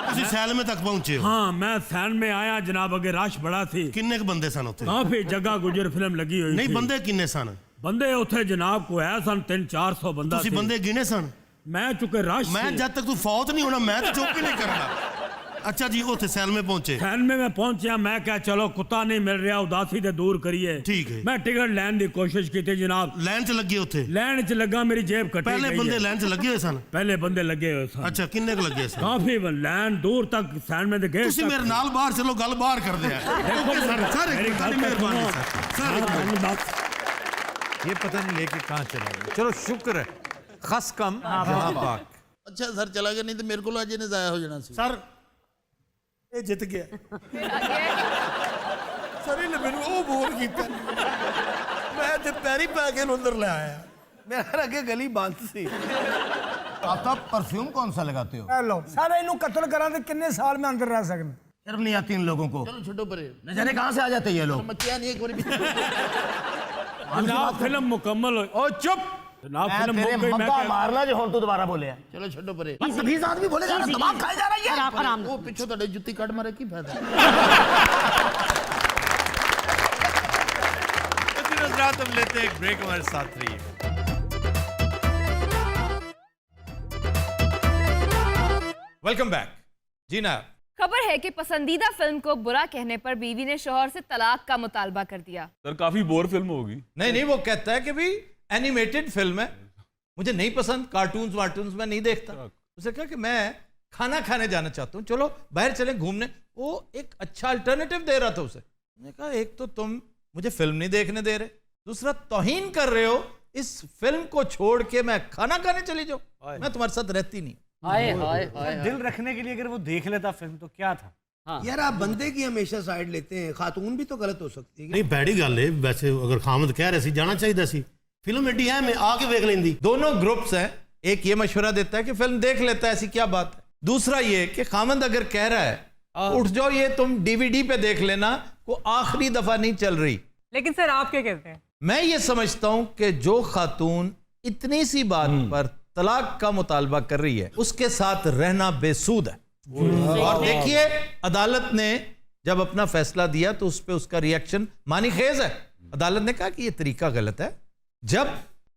ਤੁਸੀਂ सैलमे तक पहुंचे हो? हाँ, मैं सैन में आया जनाब, अगे रश बड़ा थी। किन्ने क बंदे सन उत्थे? काफी जगह गुजर फिल्म लगी हुई नहीं थी। बंदे किन्ने सन? बंदे उत्थे जनाब को है सन 300-400 बंदा ਤੁਸੀਂ सी। ਬੰਦੇ ਗਿਣੇ ਸਨ? मैं चुके रश मैं सी। जब तक तू फौत नहीं होना मैं तो चुप ही नहीं करना। अच्छा जी ਉੱਥੇ ਸੈਲ में पहुंचे फैन में मैं पहुंचा मैं क्या चलो कुत्ता नहीं मिल रहा उदासी ते दूर करिए ठीक है मैं टिकट लैन की कोशिश की थी जनाब ਲਾਈਨ 'ਚ ਲੱਗੇ ਉੱਥੇ लैन च लगा मेरी जेब कटी ਪਹਿਲੇ गई ਬੰਦੇ है। ਲਾਈਨ 'ਚ ਲੱਗੇ ਹੋਏ ਸਨ पहले बंदे लगे हुए सन ਅੱਛਾ ਕਿੰਨੇ ਕੁ ਲੱਗੇ ਸਨ काफी लैन दूर तक फैन में गए ਤੁਸੀਂ ਮੇਰੇ ਨਾਲ ਬਾਹਰ ਚਲੋ ਗੱਲ ਬਾਹਰ ਕਰਦੇ ਆ ਓਕੇ ਸਰ ਸਰ मेरी ਇੱਕ गल ਮਿਹਰਬਾਨੀ सुनो। ਸਰ सर एक मिनट। बात ये पता नहीं लेके कहाँ चला गया। चलो शुक्र है खस कम जहाँ पाक। ਅੱਛਾ ਸਰ ਚਲਾ ਗਿਆ, ਨਹੀਂ ਤੇ ਮੇਰੇ ਕੋਲ ਅੱਜ ਇਹਨੇ ਜ਼ਾਇਆ ਹੋ ਜਾਣਾ ਸੀ। ਸਰ ਇਹ ਜਿੱਤ ਗਿਆ ਸਰ ਇਹਨੇ ਮੈਨੂੰ ਉਹ ਬੋਲ ਕੀਤਾ ਮੈਂ ਤੇ ਪੈਰੀ ਪਾ ਕੇ ਇਹਨੂੰ ਅੰਦਰ ਲੈ ਆਇਆ मेरा आगे गली बंद सी। आफ्ताब परफ्यूम कौन सा लगाते हो? लो सारे इनू कत्ल करा तो कितने साल में अंदर रह सकते? शर्म नहीं आती इन लोगों को? ਚਲੋ ਛੱਡੋ ਪਰੇ, न जाने कहाँ से आ जाते हैं ये लोग। ਮੱਚਿਆ ਨਹੀਂ ਇੱਕ ਵਾਰੀ जनाब फिल्म मुकम्मल हो ओ चुप। जनाब मैं फिल्म तेरे मुक गई मैं मब्बा क्या मारना जो हुन तू दोबारा बोले। ਚਲੋ ਛੱਡੋ ਪਰੇ। बीस आदमी बोले जा रहा दिमाग खाई जा रही है। आराम ਉਹ ਪਿੱਛੋਂ ਤੁਹਾਡੇ ਜੁੱਤੀ ਕੱਢ ਮਾਰੇ ਕੀ ਫਾਇਦਾ। हजरात हम लेते हैं एक ब्रेक, हमारे साथ रहिए। वेलकम बैक जी ना। खबर है कि पसंदीदा फिल्म को बुरा कहने पर बीवी ने शौहर से तलाक का मुतालबा कर दिया। सर काफी बोर फिल्म होगी। नहीं नहीं, वो कहता है कि भाई एनिमेटेड फिल्म है, मुझे नहीं पसंद, कार्टून्स वार्टून्स में नहीं देखता। उसे कहा कि मैं खाना खाने जाना चाहता हूँ, चलो बाहर चलें घूमने। वो एक अच्छा अल्टरनेटिव दे रहा था उसे। मैंने कहा एक तो तुम मुझे फिल्म नहीं देखने दे रहे, दूसरा तौहीन कर रहे हो, इस फिल्म को छोड़ के मैं खाना खाने चली जाऊँ, मैं तुम्हारे साथ रहती नहीं। हाय हाय हाय दिल रखने के लिए अगर वो देख लेता फिल्म तो क्या था। यार आप बंदे की हमेशा साइड लेते हैं, खातून भी तो गलत हो सकती है। ਨਹੀਂ ਭੈੜੀ ਗੱਲ ਏ ਵੈਸੇ, अगर खामद कह रहे सी जाना चाहिए सी, फिल्म एडी है मैं आके देख लेंदी। दोनों ग्रुप्स हैं, एक ये मशवरा देता है कि फिल्म देख लेता है, ऐसी क्या बात है। दूसरा ये कि खामद अगर कह रहा है उठ जाओ, ये तुम डीवीडी पे देख लेना, को आखिरी दफा नहीं चल रही। लेकिन सर आप क्या कहते हैं? मैं ये समझता हूं कि जो खातून इतनी सी बात पर तलाक का मुतालबा कर रही है, उसके साथ रहना बेसूद है। और देखिए अदालत ने जब अपना फैसला दिया तो उस पर उसका रिएक्शन मानीखेज है। अदालत ने कहा कि ये तरीका गलत है। जब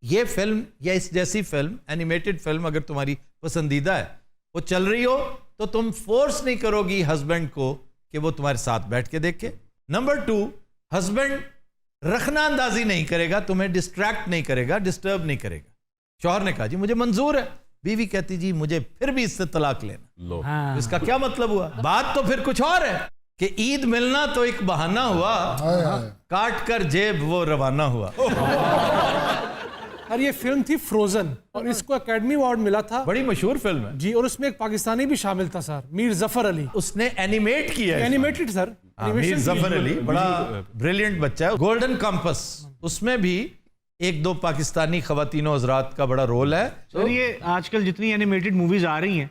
ये फिल्म या इस जैसी फिल्म, एनिमेटेड फिल्म अगर तुम्हारी पसंदीदा है, वो चल रही हो, तो तुम फोर्स नहीं करोगी हस्बैंड को कि वो तुम्हारे साथ बैठ के देखे। नंबर 2, हस्बैंड रखना अंदाजी नहीं करेगा, तुम्हें डिस्ट्रैक्ट नहीं करेगा, डिस्टर्ब नहीं करेगा। शौहर ने कहा जी मुझे मंजूर है, बीवी कहती जी मुझे फिर भी इससे तलाक लेना। लो तो इसका क्या मतलब हुआ? बात तो फिर कुछ और है कि ईद मिलना तो एक बहाना हुआ, काट कर जेब वो रवाना हुआ। और ये फिल्म थी फ्रोजन और इसको एकेडमी अवार्ड मिला था। बड़ी मशहूर फिल्म है जी, और उसमें एक पाकिस्तानी भी शामिल था सर, मीर जफर अली। उसने एनिमेट किया है। एनिमेटेड सर, मीर जफर अली बड़ा ब्रिलियंट बच्चा है। गोल्डन कंपस, उसमें भी एक दो पाकिस्तानी खवातीनों हजरात का बड़ा रोल है। सर ये आजकल जितनी एनिमेटेड मूवीज आ रही हैं,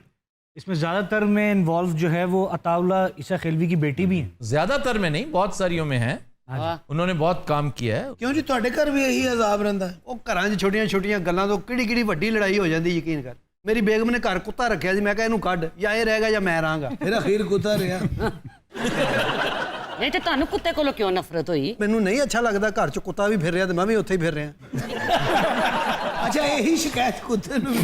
इसमें ज्यादातर में इन्वॉल्व जो है वो अताउल्ला ईसा खिलवी की बेटी भी है। ज्यादातर में नहीं, बहुत सारियों में है, उन्होंने बहुत काम किया है। क्यों जी ਤੁਹਾਡੇ ਘਰ ਵੀ ਇਹੀ ਅਜ਼ਾਬ ਰਹਿੰਦਾ ਹੈ? ਉਹ ਘਰਾਂ 'ਚ ਛੋਟੀਆਂ-ਛੋਟੀਆਂ ਗੱਲਾਂ ਤੋਂ ਕਿਹੜੀ ਵੱਡੀ ਲੜਾਈ ਹੋ ਜਾਂਦੀ, ਯਕੀਨ ਕਰ। ਮੇਰੀ ਬੇਗਮ ਨੇ ਘਰ ਕੁੱਤਾ ਰੱਖਿਆ ਸੀ, ਮੈਂ ਕਿਹਾ ਇਹਨੂੰ ਕੱਢ, ਜਾਂ ਇਹ ਰਹੇਗਾ ਜਾਂ ਮੈਂ ਰਹਾਂਗਾ। ਫਿਰ ਅਖੀਰ ਕੁੱਤਾ ਰਿਹਾ। ਨਹੀਂ ਤੇ ਤੁਹਾਨੂੰ ਕੁੱਤੇ ਕੋਲੋਂ ਕਿਉਂ ਨਫ਼ਰਤ ਹੋਈ? ਮੈਨੂੰ ਨਹੀਂ ਅੱਛਾ ਲੱਗਦਾ, ਘਰ 'ਚ ਕੁੱਤਾ ਵੀ ਫਿਰ ਰਿਹਾ ਤੇ ਮੈਂ ਵੀ ਉੱਥੇ ਹੀ ਫਿਰ ਰਿਹਾ। ਅੱਛਾ ਇਹੀ ਸ਼ਿਕਾਇਤ ਕੁੱਤੇ ਨੂੰ ਵੀ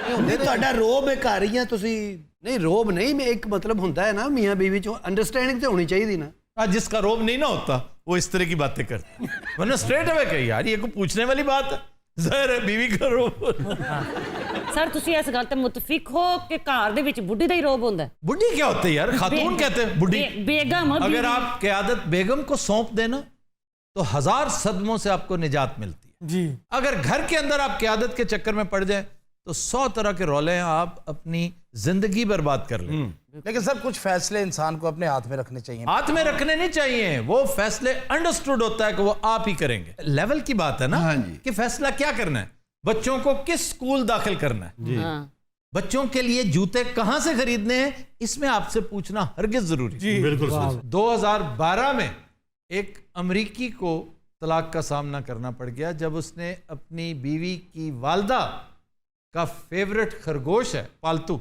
ਹੁੰਦੀ। ਤੁਹਾਡਾ ਰੋਬ ਹੈ ਘਰ ਹੀ ਆ ਤੁਸੀਂ। ਨਹੀਂ ਰੋਬ ਨਹੀਂ, ਮੈਂ ਇੱਕ ਮਤਲਬ ਹੁੰਦਾ ਹੈ ਨਾ ਮੀਆਂ बीवी 'ਚ ਅੰਡਰਸਟੈਂਡਿੰਗ ਤੇ ਹੋਣੀ ਚਾਹੀਦੀ ਨਾ। जिसका रोब नहीं ना होता वो इस तरह की बातें करता, वरना स्ट्रेट अवे कही यार ये को पूछने वाली बात है। जहर है बीवी का रोब। ਸਰ ਤੁਸੀਂ ਇਸ ਗੱਲ ਤੇ ਮੁਤਫਿਕ ਹੋ ਕਿ ਘਰ ਦੇ ਵਿੱਚ ਬੁੱਢੀ ਦਾ ਹੀ ਰੋਬ ਹੁੰਦਾ ਹੈ? बुढ़ी क्या होते है यार, खातून कहते हैं बुढ़ी। बेगम अगर आप क़यादत बेगम को सौंप देना तो 1000 सदमों से आपको निजात मिलती है जी। अगर घर के अंदर आप क़यादत के चक्कर में पड़ जाए तो 100 तरह के रौले आप अपनी जिंदगी बर्बाद कर लें। लेकिन सर कुछ फैसले इंसान को अपने हाथ में रखने चाहिए। हाथ में रखने नहीं चाहिए, वो फैसले अंडरस्टूड होता है कि वो आप ही करेंगे। लेवल की बात है ना कि फैसला क्या करना है, बच्चों को किस स्कूल दाखिल करना है, बच्चों के लिए जूते कहां से खरीदने हैं, इसमें आपसे पूछना हरगिज जरूरी है। बिल्कुल 2012 में एक अमरीकी को तलाक का सामना करना पड़ गया जब उसने अपनी बीवी की वालदा का फेवरेट खरगोश है पालतू,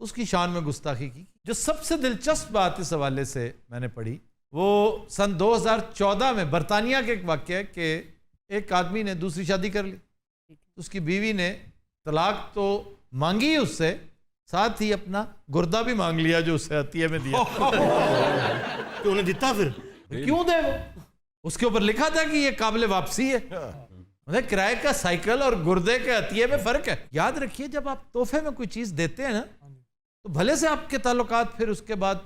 उसकी शान में गुस्ताखी की। जो सबसे दिलचस्प बात इस हवाले से मैंने पढ़ी, वो सन 2014 में बरतानिया के एक वाक़या है कि एक आदमी ने दूसरी शादी कर ली, उसकी बीवी ने तलाक तो मांगी उससे, साथ ही अपना गुर्दा भी मांग लिया जो उससे अतिये में दिया। तो उन्हें दिता फिर क्यों दे वो? उसके ऊपर लिखा था कि ये काबिल वापसी है। मतलब किराए का साइकिल और गुर्दे के अतिये में फर्क है। याद रखिए, जब आप तोहफे में कोई चीज देते हैं ना, तो भले से आपके ताल्लुकात फिर उसके बाद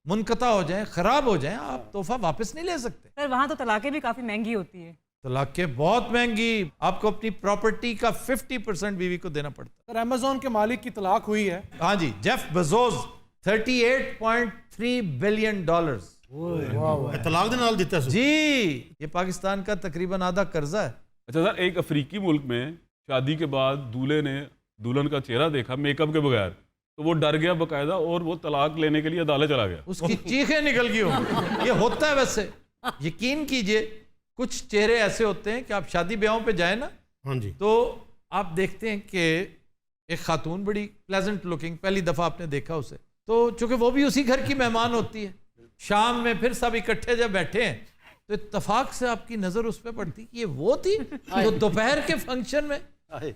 मुनकता हो जाए, खराब हो जाए, आप तोहफा वापस नहीं ले सकते। सर वहाँ तो तलाकें भी काफी महंगी होती है। तलाकें बहुत महंगी, आपको अपनी प्रॉपर्टी का 50% बीवी को देना पड़ता है। सर अमेजोन के मालिक की तलाक हुई है। हाँ जी, जेफ बेजोस 38.3 बिलियन डॉलर्स तलाक दे नाल दिता जी। ये पाकिस्तान का तकरीबन आधा कर्जा है। अच्छा सर, एक अफ्रीकी मुल्क में शादी के बाद दूल्हे ने दुल्हन का चेहरा देखा मेकअप के बगैर, तो वो डर गया बकायदा और वो तलाक लेने के लिए अदालत चला गया। उसकी चीखें निकल गई होंगी। ये होता है वैसे, यकीन कीजिए, कुछ चेहरे ऐसे होते हैं कि आप शादी ब्याहों पे जाए ना, हाँ जी, तो आप देखते हैं कि एक खातून बड़ी प्लेजेंट लुकिंग, पहली दफा आपने देखा उसे, तो चूंकि वो भी उसी घर की मेहमान होती है, शाम में फिर सब इकट्ठे जब बैठे हैं तो इत्तेफाक से आपकी नजर उस पर पड़ती कि ये वो थी जो दोपहर के फंक्शन में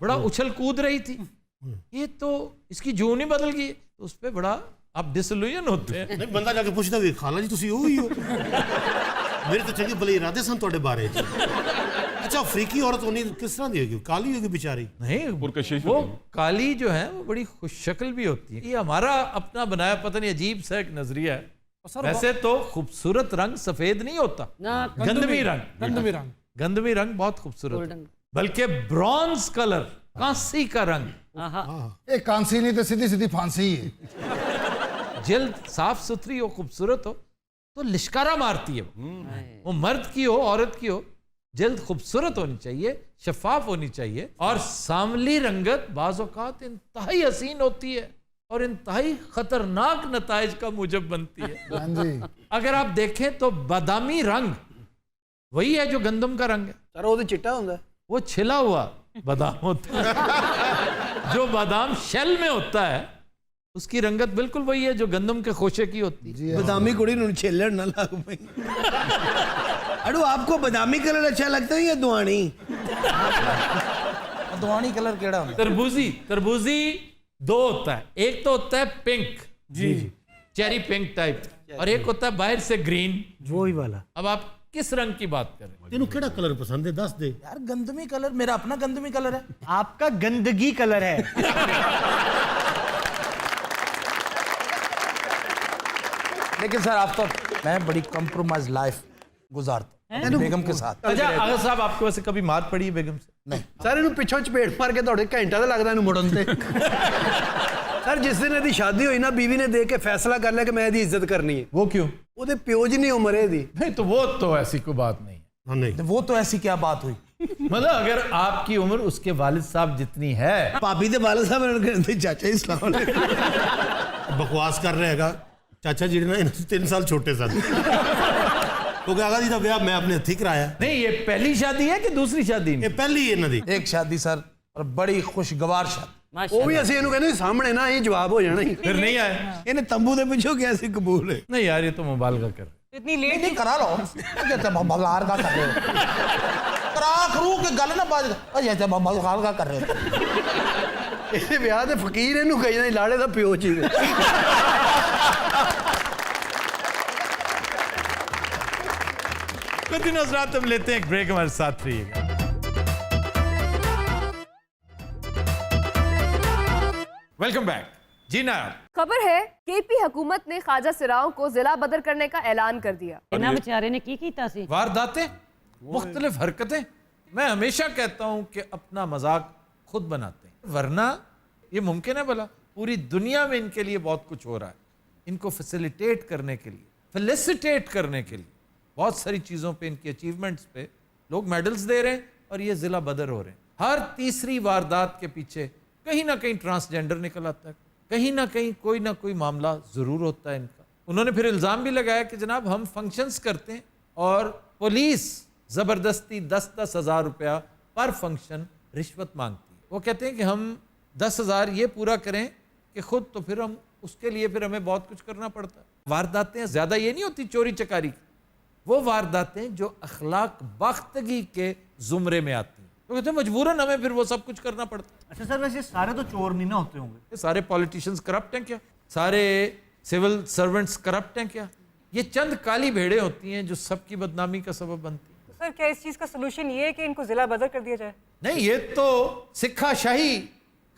बड़ा उछल कूद रही थी, ये तो इसकी जून ही बदल गई। तो उस पर बड़ा आप डिसल्यूजन होते हैं। नहीं, बंदा जाके पूछता भी खाला जी तुसी वो ही हो। मेरे तो चंगे भले इरादे सन ਤੁਹਾਡੇ बारे। अच्छा, अफ्रीकी औरत होनी किस तरह दी होगी? काली होगी बेचारी? नहीं, वो काली जो है वो बड़ी खुशशक्ल भी होती है। ये हमारा अपना बनाया पता नहीं अजीब सा एक नजरिया है। वैसे तो खूबसूरत रंग सफेद नहीं होता, गंदमी रंग, गंदमी रंग बहुत खूबसूरत है। बल्कि ब्रॉन्ज कलर, कांसी का रंग, एक कांसी नहीं तो सीधी सीधी फांसी है। जिल्द साफ सुथरी हो, खूबसूरत हो तो लिश्कारा मारती है। वो मर्द की हो औरत की हो, जिल्द खूबसूरत होनी चाहिए, शफाफ होनी चाहिए, और सांवली रंगत बाज़ औक़ात इंतहाई हसीन होती है और इंतहाई खतरनाक नताइज का मूजब बनती है। अगर आप देखें तो बादामी रंग वही है जो गंदम का रंग है। सर वो तो चिट्टा होता है, वो छिला हुआ बादाम होता है। जो बादाम शेल में होता है उसकी रंगत बिल्कुल वही है जो गंदम के खोशे की होती है। बादामी कुड़ी नु छेलड़ ना लाग भाई। अड़ू आपको बादामी कलर अच्छा लगता है या दुआनी? दुआनी कलर केड़ा होता है? तरबूजी दो होता है, एक तो होता है पिंक जी, चेरी पिंक टाइप, और एक होता है बाहर से ग्रीन, वो ही वाला। अब आप किस रंग की बात कर रहे हैं? तेनू केड़ा कलर पसंद है? दस दे यार। गंदमी कलर मेरा अपना गंदमी कलर है। आपका गंदगी कलर है। लेकिन सर आप तो, मैं बड़ी कंप्रोमाइज लाइफ गुजारता हूं बेगम के साथ। अच्छा अगर साहब आपको वैसे कभी मार पड़ी है बेगम से? नहीं सर इन्हू पिछों चपेट मार के थोड़े घंटा तो लगता इन्हू मुड़न ते। सर जिस दिन ਇਹਦੀ शादी हुई ना, बीवी ने देख के फैसला कर लिया कि मैं ਇਹਦੀ इज्जत करनी है। वो क्यों? ਉਹਦੇ ਪਿਓ ਜੀ ਨਹੀਂ ਉਮਰ ਇਹਦੀ। नहीं तो वो तो ऐसी कोई बात नहीं है। हाँ नहीं, वो तो ऐसी क्या बात हुई? मतलब अगर आपकी उम्र उसके वालिद साहब जितनी है, ਭਾਬੀ ਦੇ ਵਾਲਦ ਸਾਹਿਬ ਨੇ ਕਹਿੰਦੇ ਚਾਚਾ ਜੀ ਸਲਾਮ अलैकुम। बकवास कर रहे हैगा चाचा जी ने 3 साल छोटे सन। तो आगा जी का ब्याह मैं अपने हथी कराया। नहीं ये पहली शादी है कि दूसरी शादी में? ये पहली है इन्हां दी। एक शादी सर, और बड़ी खुशगवार शादी। ਉਹ ਵੀ ਅਸੀਂ ਇਹਨੂੰ ਕਹਿੰਦੇ ਸਾਹਮਣੇ ਨਾ ਇਹ ਜਵਾਬ ਹੋ ਜਾਣਾ ਹੀ। फिर नहीं आए? ਇਹਨੇ ਤੰਬੂ ਦੇ ਪਿੱਛੋਂ ਕਿਹਾ ਸੀ ਕਬੂਲ है। नहीं यार, ये तो मुबालगा कर रहे। इतनी लेट नहीं करा लो, बगार का कर रहे हो। करा करू के गल ना बाज अजे ते बगार का कर रहे हो। ਇਹਦੇ ਵਿਆਹ ਤੇ ਫਕੀਰ ਇਹਨੂੰ ਕਹੀ ਜਾਂਦੇ ਲਾੜੇ ਦਾ ਪਿਓ ਜੀ ਦੇ। कुछ दिनों रात हम लेते हैं एक ब्रेक, हमारे साथ रहिएगा। वेलकम बैक जी। ना खबर है केपी हुकूमत ने ख्वाजा सिराओं को जिला बदर करने का ऐलान कर दिया। इन्हां बेचारे ने की कीता सी? वारदातें, मुख्तलिफ हरकतें। मैं हमेशा कहता हूं कि अपना मजाक खुद बनाते हैं, वरना ये मुमकिन है भला? पूरी दुनिया में इनके लिए बहुत कुछ हो रहा है। इनको फैसिलिटेट करने के लिए, फेलिसिटेट करने के लिए बहुत सारी चीज़ों पे, इनकी अचीवमेंट्स पे लोग मेडल्स दे रहे हैं और ये ज़िला बदर हो रहे हैं। हर तीसरी वारदात के पीछे कहीं ना कहीं ट्रांसजेंडर निकल आता है, कहीं ना कहीं कोई ना कोई मामला ज़रूर होता है इनका। उन्होंने फिर इल्ज़ाम भी लगाया कि जनाब हम फंक्शंस करते हैं और पुलिस ज़बरदस्ती 10-10 हज़ार रुपया पर फंक्शन रिश्वत मांगती है। वो कहते हैं कि हम 10,000 ये पूरा करें कि खुद तो फिर हम उसके लिए फिर हमें बहुत कुछ करना पड़ता है। वारदातें ज़्यादा ये नहीं होती चोरी चकारी की, वो वारदातें जो अखलाक बाख्तगी के जुमरे में आती हैं। तो कहते हैं मजबूरन हमें फिर वो सब कुछ करना पड़ता है। अच्छा सर, वैसे सारे तो चोर नहीं ना होते होंगे? ये सारे पॉलिटिशियंस करप्ट हैं क्या? सारे सिविल सर्वेंट्स करप्ट हैं क्या? ये चंद काली भेड़ें होती हैं जो सबकी बदनामी का सबब बनती हैं। सर क्या इस चीज का सलूशन ये है कि इनको जिला बदर कर दिया जाए? नहीं, ये तो सिक्खाशाही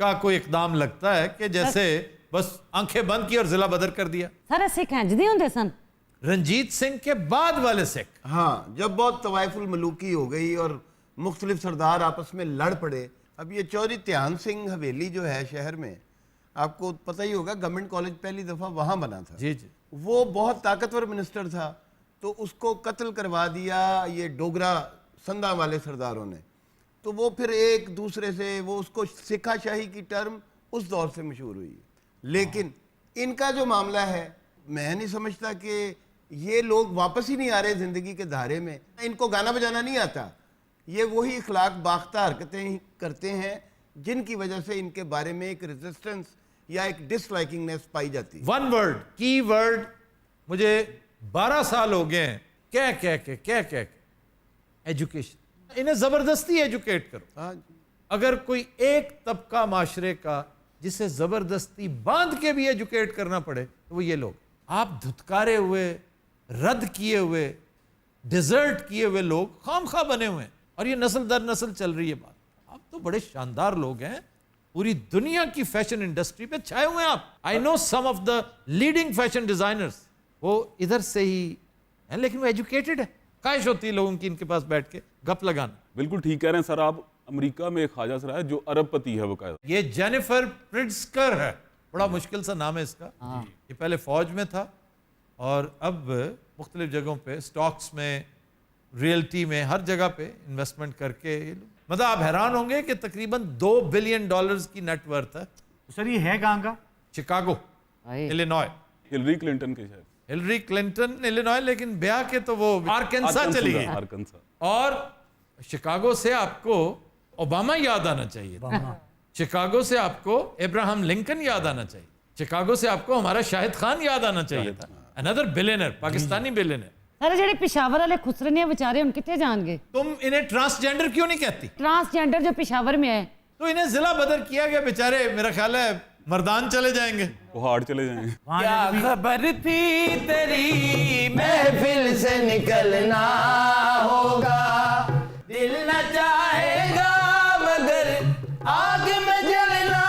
का कोई इकदाम लगता है कि जैसे बस आंखें बंद की और जिला बदर कर दिया। सर सिख इंजदे होंदे सन? रंजीत सिंह के बाद वाले सिख। हाँ, जब बहुत तवाइफुल मलूकी हो गई और मुख्तलिफ सरदार आपस में लड़ पड़े। अब ये चौधरी ध्यान सिंह हवेली जो है शहर में, आपको पता ही होगा, गवर्नमेंट कॉलेज पहली दफ़ा वहाँ बना था। जी जी। वो बहुत ताकतवर मिनिस्टर था, तो उसको कत्ल करवा दिया ये डोगरा संधा वाले सरदारों ने। तो वो फिर एक दूसरे से वो उसको सिक्खाशाही की टर्म उस दौर से मशहूर हुई। लेकिन इनका जो मामला है, मैं नहीं समझता कि ये लोग वापस ही नहीं आ रहे ज़िंदगी के धारे में। इनको गाना बजाना नहीं आता, ये वही इखलाक बाख्ता हरकतें ही करते हैं जिनकी वजह से इनके बारे में एक रेजिस्टेंस या एक डिसलाइकिंगनेस पाई जाती है। वन वर्ड, की वर्ड, मुझे 12 साल हो गए हैं कह के एजुकेशन। इन्हें जबरदस्ती एजुकेट करो। अगर कोई एक तबका माशरे का जिसे जबरदस्ती बांध के भी एजुकेट करना पड़े तो वो ये लोग। आप धुतकारे हुए, रद्द किए हुए, डिजर्ट किए हुए लोग खामखा बने हुए हैं और ये नस्ल दर नस्ल चल रही है बात। आप तो बड़े शानदार लोग हैं, पूरी दुनिया की फैशन इंडस्ट्री पे छाए हुए हैं आप। I know some of the leading fashion designers, वो इधर से ही हैं लेकिन वो एजुकेटेड है। ख्वाहिश होती है लोगों की इनके पास बैठ के गप लगाना। बिल्कुल ठीक कह रहे हैं सर आप। अमेरिका में एक ख्वाजा सरा है जो अरबपति है बकायदा। ये जेनिफर प्रिट्जकर है, बड़ा मुश्किल सा नाम है इसका। ये पहले फौज में था और अब मुख्तलिफ जगहों पे स्टॉक्स में, रियल्टी में, हर जगह पे इन्वेस्टमेंट करके, मतलब आप हैरान होंगे कि तकरीबन $2 बिलियन की नेटवर्थ है। सर ये है कहाँ का? Chicago, Illinois. हिलरी क्लिंटन के शायद। हिलरी क्लिंटन इलिनॉय, लेकिन ब्याह के तो वो आर्कनसा चली गई। और शिकागो से आपको ओबामा याद आना चाहिए, शिकागो से आपको अब्राहम लिंकन याद आना चाहिए, शिकागो से आपको हमारा शाहिद खान याद आना चाहिए था। Another billionaire, Pakistani billionaire. अरे जेडे पेशावर वाले खुसरे ने बेचारे, उन कितने जाएंगे? तुम इन्हें ट्रांसजेंडर क्यों नहीं कहती? ट्रांसजेंडर जो पेशावर में है तो इन्हें जिला बदर किया गया, बेचारे मेरा ख्याल है मर्दान चले जाएंगे, वो हार्ड चले जाएंगे। क्या खबर थी तेरी महफिल से निकलना होगा, दिल न चाहेगा मगर आग में जलना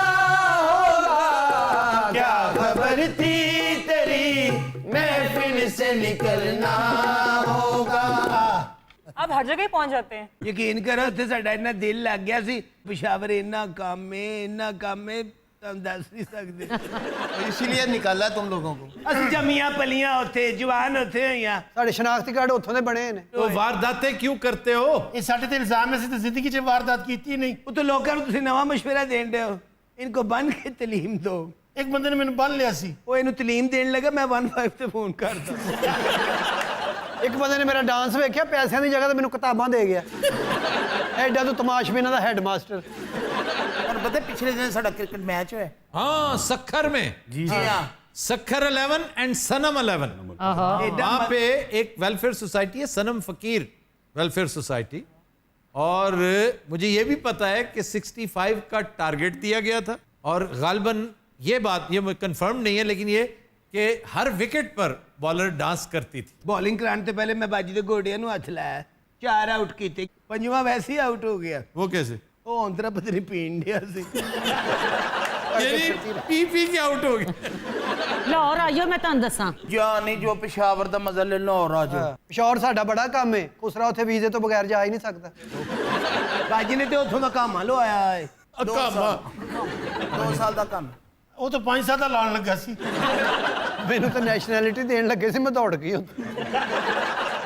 होगा। क्या खबर थी तेरी महफिल से निकलना होगा। आप हर जगह पहुंच जाते हैं। यकीन करो उत्थे साडा इन्ना दिल लग गया सी। पेशावर इन्ना काम में तुम दस नहीं सकते। तो इसीलिए निकाला तुम लोगों को। ਅਸੀਂ ਜੰਮੀਆਂ ਪਲੀਆਂ ਉੱਥੇ, ਜਵਾਨ ਉੱਥੇ ਹੋਈਆਂ। ਸਾਡੇ ਸ਼ਨਾਖਤੀ ਕਾਰਡ ਉੱਥੋਂ ਦੇ ਬਣੇ ਨੇ। तो वारदातें क्यों करते हो? ਇਹ ਸਾਡੇ ਤੇ ਇਲਜ਼ਾਮ ਹੈ, ਅਸੀਂ ਤਾਂ ਜ਼ਿੰਦਗੀ 'ਚ ਵਾਰਦਾਤ ਕੀਤੀ ਹੀ ਨਹੀਂ। ਉਹ ਤਾਂ ਲੋਕਾਂ ਨੂੰ ਤੁਸੀਂ ਨਵਾਂ ਮਸ਼ਵਰਾ ਦੇਣ ਦੇ ਹੋ। ਇनको बन के तलीम दो। ਇੱਕ ਬੰਦੇ ਨੇ ਮੈਨੂੰ ਬੰਨ ਲਿਆ ਸੀ। ਉਹ ਇਹਨੂੰ ਤਲੀਮ ਦੇਣ ਲੱਗਾ, ਮੈਂ 15 ਤੇ ਫੋਨ ਕਰਦਾ। ਇੱਕ ਬੰਦੇ ਨੇ ਮੇਰਾ ਡਾਂਸ ਵੇਖਿਆ, ਪੈਸਿਆਂ ਦੀ ਜਗ੍ਹਾ ਤੇ ਮੈਨੂੰ ਕਿਤਾਬਾਂ ਦੇ ਗਿਆ। ਐਡਾ ਤੋਂ ਤਮਾਸ਼ਬੀਨਾਂ ਦਾ ਹੈਡਮਾਸਟਰ। और पता है पिछले दिन साडा क्रिकेट मैच है। हाँ, सखर में। जी हाँ, सखर 11 एंड सनम 11। वहां पे एक वेलफेयर सोसाइटी है, सनम फकीर वेलफेयर सोसाइटी, और मुझे ये भी पता है कि 65 का टारगेट दिया गया था। और गालिबन ये बात, ये कंफर्म नहीं है, लेकिन ये कि हर विकेट पर बॉलर डांस करती थी। बॉलिंग कराने से पहले मैं बाजी के गोडिया ਨੂੰ हथ लाया, 4 आउट किए, पंजवा वैसे ही आउट हो गया। वो कैसे? ਉਹ ਅੰਦਰਾ ਪਤਾ ਨਹੀਂ ਪੀਣ ਡਿਆ ਸੀ। पी के आउट हो गए। ਲਾਹੌਰ ਆਇਓ, ਮੈਂ ਤੁਹਾਨੂੰ ਦੱਸਾਂ। जानी जो पेशावर दा मजा ले लाहौर आ जाओ। ਪਿਸ਼ੌਰ ਸਾਡਾ ਬੜਾ ਕੰਮ ਹੈ, ਖੁਸਰਾ ਉੱਥੇ ਵੀਜ਼ੇ ਤੋਂ ਬਗੈਰ ਜਾ ਹੀ ਨਹੀਂ ਸਕਦਾ। ਬਾਜੀ ਨੇ ਤੇ ਉੱਥੋਂ ਦਾ ਕਾਮਾ ਲਵਾਇਆ ਹੈ। 2 ਸਾਲ ਦਾ ਕੰਮ। ਉਹ ਤਾਂ 5 ਸਾਲ ਦਾ ਲਾਣ ਲੱਗਾ ਸੀ। ਮੈਨੂੰ ਤਾਂ ਨੈਸ਼ਨੈਲਿਟੀ ਦੇਣ ਲੱਗੇ ਸੀ, ਮੈਂ ਦੌੜ ਗਈ ਉੱਥੇ।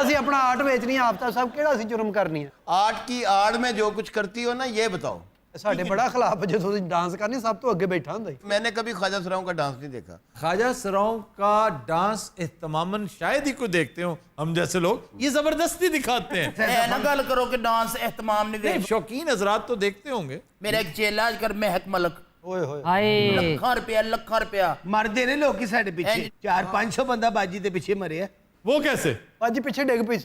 ਅਸੀਂ ਆਪਣਾ ਆਰਟ ਵੇਚਣੀ ਆਪ ਤਾਂ ਸਭ, ਕਿਹੜਾ ਅਸੀਂ ਜੁਰਮ ਕਰਨੀ ਹੈ। आर्ट की आड़ में जो कुछ करती हो ना, ये बताओ। ਸਾਡੇ ਬੜਾ ਖਿਲਾਫ, ਜਦੋਂ ਤੁਸੀਂ ਡਾਂਸ ਕਰਨੀ ਸਭ ਤੋਂ ਅੱਗੇ ਬੈਠਾ ਹੁੰਦਾ। मैंने कभी ख्वाजा सराओं का डांस नहीं देखा। ख्वाजा सराओं का डांस एहतमामन शायद ही कोई देखते हो, हम जैसे लोग ये जबरदस्ती दिखाते हैं। ऐ ना गल करो कि डांस एहतमाम नहीं दे। शौकीन हजरात तो देखते होंगे। मेरा एक चेला कर महक मलक, ਓਏ ਹੋਏ ਹਾਏ ਲੱਖਾਂ ਰੁਪਇਆ मरदे ने लोग ਸਾਡੇ ਪਿੱਛੇ। 400-500 ਬੰਦਾ ਬਾਜੀ ਦੇ ਪਿੱਛੇ ਮਰਿਆ। वो कैसे? ਬਾਜੀ ਪਿੱਛੇ ਡਿੱਗ ਪਈ।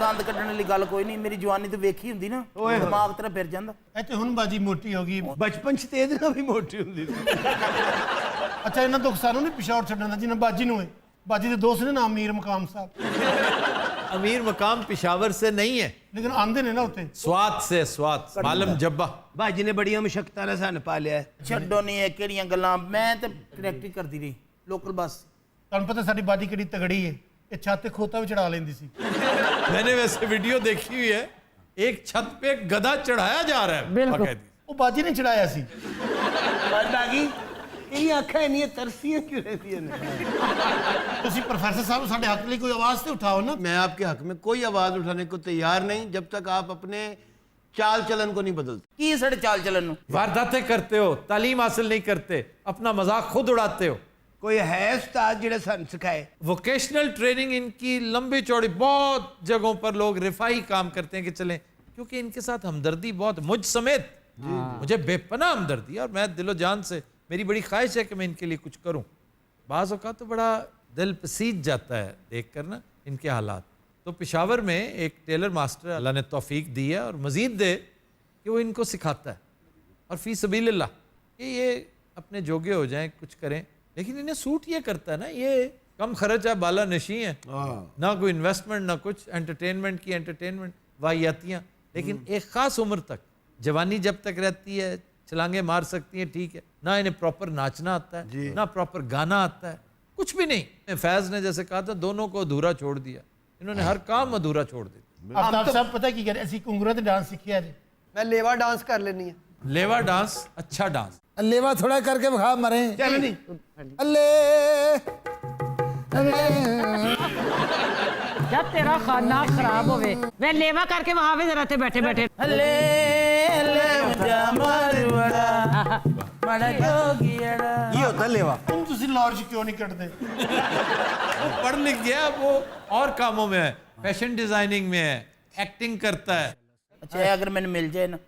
ਦੰਦ ਕੱਢਣ ਵਾਲੀ ਗੱਲ ਕੋਈ ਨਹੀਂ ਮੇਰੀ ਜਵਾਨੀ ਤੇ ਵੇਖੀ ਹੁੰਦੀ ਨਾ ਦਿਮਾਗ ਤੇਰਾ ਫਿਰ ਜਾਂਦਾ ਇਹ ਤੇ ਹੁਣ ਬਾਜੀ ਮੋਟੀ ਹੋ ਗਈ ਬਚਪਨ ਚ ਤੇ ਇਹਦੇ ਨਾਲ ਵੀ ਮੋਟੀ ਹੁੰਦੀ ਸੀ ਅੱਛਾ ਇਹਨਾਂ ਤੋਂ ਸਾਨੂੰ ਨਹੀਂ ਪਿਸ਼ਾਵਰ ਛੱਡਣ ਦਾ ਜਿੰਨਾ ਬਾਜੀ ਨੂੰ ਹੈ ਬਾਜੀ ਦੇ ਦੋਸਤ ਨੇ ਨਾ ਅਮੀਰ ਮਕਾਮ ਸਾਹਿਬ अमीर मकाम पिशावर से नहीं है, लेकिन आंदे ने ना होते स्वाद से, स्वाद मालम जब्बा। ਬਾਜੀ ਨੇ ਬੜੀਆਂ ਮੁਸ਼ਕਲਾਂ ਨਾਲ ਸਾਨੂੰ ਪਾਲਿਆ ਛੱਡੋ ਨਹੀਂ ਇਹ ਕਿਹੜੀਆਂ ਗੱਲਾਂ ਮੈਂ ਤੇ ਕਰੈਕਟਿੰਗ ਕਰਦੀ ਰਹੀ ਲੋਕਲ ਬਸ ਤੁਹਾਨੂੰ ਪਤਾ ਸਾਡੀ ਬਾਜੀ ਕਿਹੜੀ ਤਗੜੀ ਹੈ ਇਹ ਛੱਤ ਤੇ ਖੋਤਾ ਵੀ ਚੜਾ ਲੈਂਦੀ ਸੀ मैंने वैसे वीडियो देखी हुई है, एक छत पे एक गधा चढ़ाया जा रहा है बाकायदे। ਉਹ ਬਾਜੀ ਨੇ ਚੜਾਇਆ ਸੀ ਬਾਗੀ ਇਹ ਅੱਖਾਂ ਇੰਨੀਆਂ ਤਰਸੀਆਂ क्यों रहती ਨੇ ਤੁਸੀਂ ਪ੍ਰੋਫੈਸਰ ਸਾਹਿਬ ਸਾਡੇ ਹੱਕ ਲਈ ਕੋਈ ਆਵਾਜ਼ ਤੇ ਉਠਾਓ ਨਾ मैं आपके हक में कोई आवाज उठाने को तैयार नहीं जब तक आप अपने चाल चलन को नहीं बदलते ਕੀ ਸਾਡੇ ਚਾਲ ਚੱਲਣ ਨੂੰ वारदातें करते हो, तालीम हासिल नहीं करते, अपना मजाक खुद उड़ाते हो। कोई है उस्ताद जिहड़े सानू सिखाए वोकेशनल ट्रेनिंग इनकी लंबी चौड़ी, बहुत जगहों पर लोग रिफाई काम करते हैं कि चलें, क्योंकि इनके साथ हमदर्दी बहुत, मुझ समेत मुझे बेपनाह हमदर्दी है और मैं दिलो जान से, मेरी बड़ी ख्वाहिश है कि मैं इनके लिए कुछ करूं। बाज़ औक़ात तो बड़ा दिल पसीज जाता है देख कर ना इनके हालात। तो पेशावर में एक टेलर मास्टर अल्लाह ने तौफीक दी है और मज़ीद दे कि वो इनको सिखाता है और फ़ी सबीलिल्लाह कि ये अपने जोगे हो जाएं, कुछ करें, लेकिन इन्हें सूट ये करता है ना, ये कम खर्चा बाला नशी है, ना कोई इन्वेस्टमेंट ना कुछ, एंटरटेनमेंट की एंटरटेनमेंट वाहियातियाँ, लेकिन एक ख़ास उम्र तक, जवानी जब तक रहती है छलांगे मार सकती हैं, ठीक है, ना इन्हें प्रॉपर नाचना आता है, ना प्रॉपर गाना आता है, कुछ भी नहीं। फैज़ ने जैसे कहा था दोनों को अधूरा छोड़ दिया, इन्होंने हर काम अधूरा छोड़ दिया। आफ्ताब साहब पता की करे ਅਸੀਂ ਘੁੰਗਰਾਂ ਤੇ ਡਾਂਸ ਸਿੱਖਿਆ ਜੀ मैं लेवा डांस कर लेनी है। लेवा डांस अच्छा डांस, अल्लेवा थोड़ा करके बखा मरे चल नहीं अल्ले जब तेरा खाना खराब होवे वे लेवा करके वहां वे जरा थे बैठे बैठे ਹੱਲੇ ਹੱਲੇ ਮੁੰਡਾ ਮਾਰਵੜਾ ਮਾੜਾ ਜੋਗੀੜਾ ये होता है लेवा ਹੁਣ ਤੁਸੀਂ ਲਾਹੌਰ 'ਚ ਕਿਉਂ ਨਹੀਂ ਕੱਢਦੇ वो पढ़ लिख गया, वो और कामों में है, फैशन डिजाइनिंग में है, एक्टिंग करता है। अच्छा अगर मैंने मिल जाए ना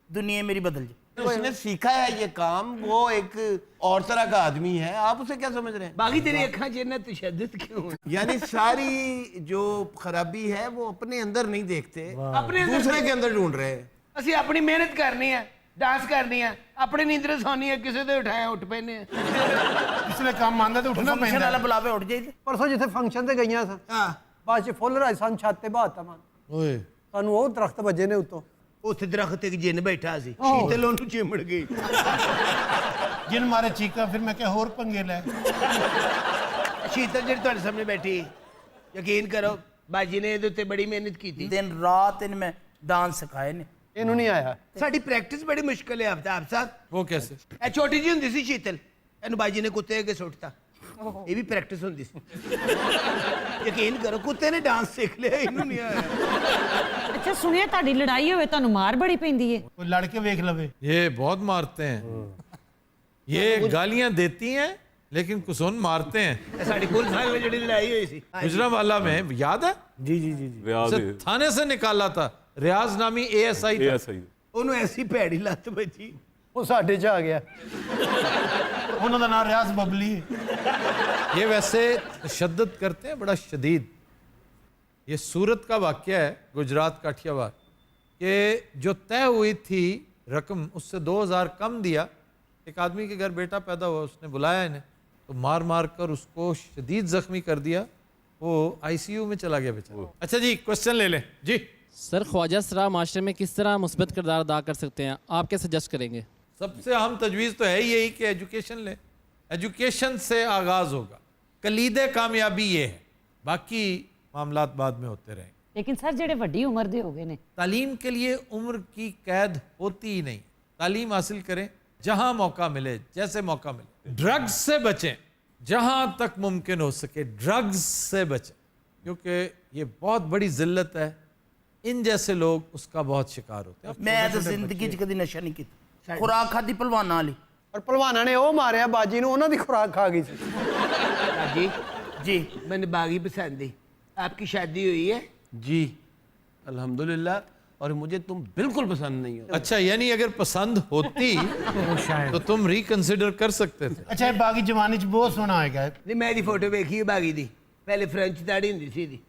दुनिया मेरी बदल जाए उसने सीखा है ये काम, वो एक और तरह का आदमी है, आप उसे क्या समझ रहे हैं? बाकी तेरी अखां च इतना तशद्दुद क्यों है? यानी सारी जो खराबी है वो अपने अंदर नहीं देखते, अपने दूसरे के अंदर ढूंढ रहे हैं। ਅਸੀਂ ਆਪਣੀ ਮਿਹਨਤ ਕਰਨੀ ਹੈ ਡਾਂਸ ਕਰਨੀ ਹੈ ਆਪਣੀ ਨੀਂਦਰ ਸੌਣੀ ਹੈ ਕਿਸੇ ਦੇ ਉਠਾਇਆ ਉੱਠ ਪੈਨੇ ਆ ਕਿਸੇ ਕੰਮ ਆਂਦਾ ਤੇ ਉੱਠਣਾ ਫੰਕਸ਼ਨ ਵਾਲਾ ਬੁਲਾਵੇ ਉੱਠ ਜਾਈਦਾ परसों जिथे फंक्शन ते गईयां सा ਹਾਂ बाद च फुल राजस्थान छत ते बहाता मन ओए सानू ਉਹ ਦਰਖਤ ਵੱਜੇ ਨੇ ਉੱਤੋਂ ਉੱਥੇ ਦਰਖਤ ਤੇ ਇੱਕ ਜਿੰਨ ਬੈਠਾ ਸੀ, ਸ਼ੀਤਲ ਉਹਨੂੰ ਚਿਮੜ ਗਈ। ਜਿਨ ਮਾਰੇ ਚੀਕਾਂ ਫਿਰ ਮੈਂ ਕਿਹਾ ਹੋਰ ਪੰਗੇ ਲੈ ਸ਼ੀਤਲ ਜਿਹੜੀ ਤੁਹਾਡੇ ਸਾਹਮਣੇ ਬੈਠੀ, ਯਕੀਨ ਕਰੋ ਬਾਜੀ ਨੇ ਇਹਦੇ ਉੱਤੇ ਬੜੀ ਮਿਹਨਤ ਕੀਤੀ। ਦਿਨ ਰਾਤ ਇਹਨੂੰ ਮੈਂ ਡਾਂਸ ਸਿਖਾਏ ਨੇ ਇਹਨੂੰ ਨਹੀਂ ਆਇਆ ਸਾਡੀ ਪ੍ਰੈਕਟਿਸ ਬੜੀ ਮੁਸ਼ਕਲ ਹੈ ਆਫਤਾਬ ਸਾਹਿਬ। वो कैसे? ਇਹ ਛੋਟੀ ਜਿਹੀ ਹੁੰਦੀ ਸੀ ਸ਼ੀਤਲ, ਇਹਨੂੰ ਬਾਜੀ ਨੇ ਕੁੱਤੇ ਅੱਗੇ ਸੁੱਟਤਾ, ਇਹ ਵੀ ਪ੍ਰੈਕਟਿਸ ਹੁੰਦੀ ਸੀ। ਯਕੀਨ ਕਰੋ ਕੁੱਤੇ ਨੇ ਡਾਂਸ ਸਿੱਖ ਲਿਆ, ਇਹਨੂੰ ਨਹੀਂ ਆਇਆ। अच्छा सुनिए ਤੁਹਾਡੀ ਲੜਾਈ ਹੋਵੇ ਤੁਹਾਨੂੰ ਮਾਰ ਬੜੀ ਪੈਂਦੀ ਹੈ ਕੋਈ ਲੜ ਕੇ ਵੇਖ ਲਵੇ ये बहुत मारते हैं, ये गालियां देती हैं लेकिन कुसुन मारते हैं। ਇਹ ਸਾਡੀ ਪੁਲਿਸ ਵਾਲੇ ਨਾਲ ਜਿਹੜੀ ਲੜਾਈ ਹੋਈ ਸੀ गुजरांवाला में याद है, रियाज उसे थाने से निकाला था, रियाज नामी ASI था। सही ਉਹਨੂੰ ਐਸੀ ਭੈੜੀ ਲੱਤ ਵੱਜੀ। ਉਹ ਸਾਡੇ ਚ ਆ ਗਿਆ ਉਹਨਾਂ ਦਾ ਨਾਮ ਰਿਆਜ਼ ਬਬਲੀ ਹੈ ये वैसे तशद्दुद करते हैं बड़ा शदीद। ये सूरत का वाक़या है गुजरात काठियावाड़ कि जो तय हुई थी रकम उससे 2000 कम दिया, एक आदमी के घर बेटा पैदा हुआ, उसने बुलाया इन्हें तो मार मार कर उसको शदीद ज़ख्मी कर दिया, वो ICU में चला गया बेचारा। अच्छा जी क्वेश्चन ले लें जी। सर ख्वाजा सरा माशरे में किस तरह मुस्बत किरदार अदा कर सकते हैं, आप क्या सजेस्ट करेंगे? सबसे अहम तजवीज़ तो है यही कि एजुकेशन लें, एजुकेशन से आगाज़ होगा, कलीदे कामयाबी ये है, बाकी मामलात बाद में होते रहेंगे। लेकिन सर जेडे वड्डी उम्र दे हो गए ने तालीम के लिए उम्र की कैद होती ही नहीं, तालीम हासिल करें जहां मौका मिले, जैसे मौका मिले। ड्रग्स से बचें जहां तक मुमकिन हो सके, ड्रग्स से बचें क्योंकि ये बहुत बड़ी जिल्लत है, इन जैसे लोग उसका बहुत शिकार होते हैं। ਮੈਂ ਤਾਂ ਜ਼ਿੰਦਗੀ 'ਚ ਕਦੀ ਨਸ਼ਾ ਨਹੀਂ ਕੀਤਾ, ਖੁਰਾਕ ਖਾਦੀ ਪਹਿਲਵਾਨਾਂ ਵਾਲੀ। ਪਰ ਪਹਿਲਵਾਨਾਂ ਨੇ ਉਹ ਮਾਰਿਆ ਬਾਜੀ ਨੂੰ, ਉਹਨਾਂ ਦੀ ਖੁਰਾਕ ਖਾ ਗਈ ਸੀ जी जी मैंने बागी पसंद है। आपकी शादी हुई है? जी अल्हम्दुलिल्लाह, और मुझे तुम बिल्कुल पसंद नहीं हो। अच्छा यानी अगर पसंद होती तो तुम रिकंसिडर कर सकते थे। ਅੱਛਾ ਇਹ ਬਾਗੀ ਜਵਾਨੀ ਚ ਬਹੁਤ ਸੋਹਣਾ ਹੋਏਗਾ नहीं मैं दी फोटो देखी है बागी दी, पहले फ्रेंच दाढ़ी हुंदी सी दी,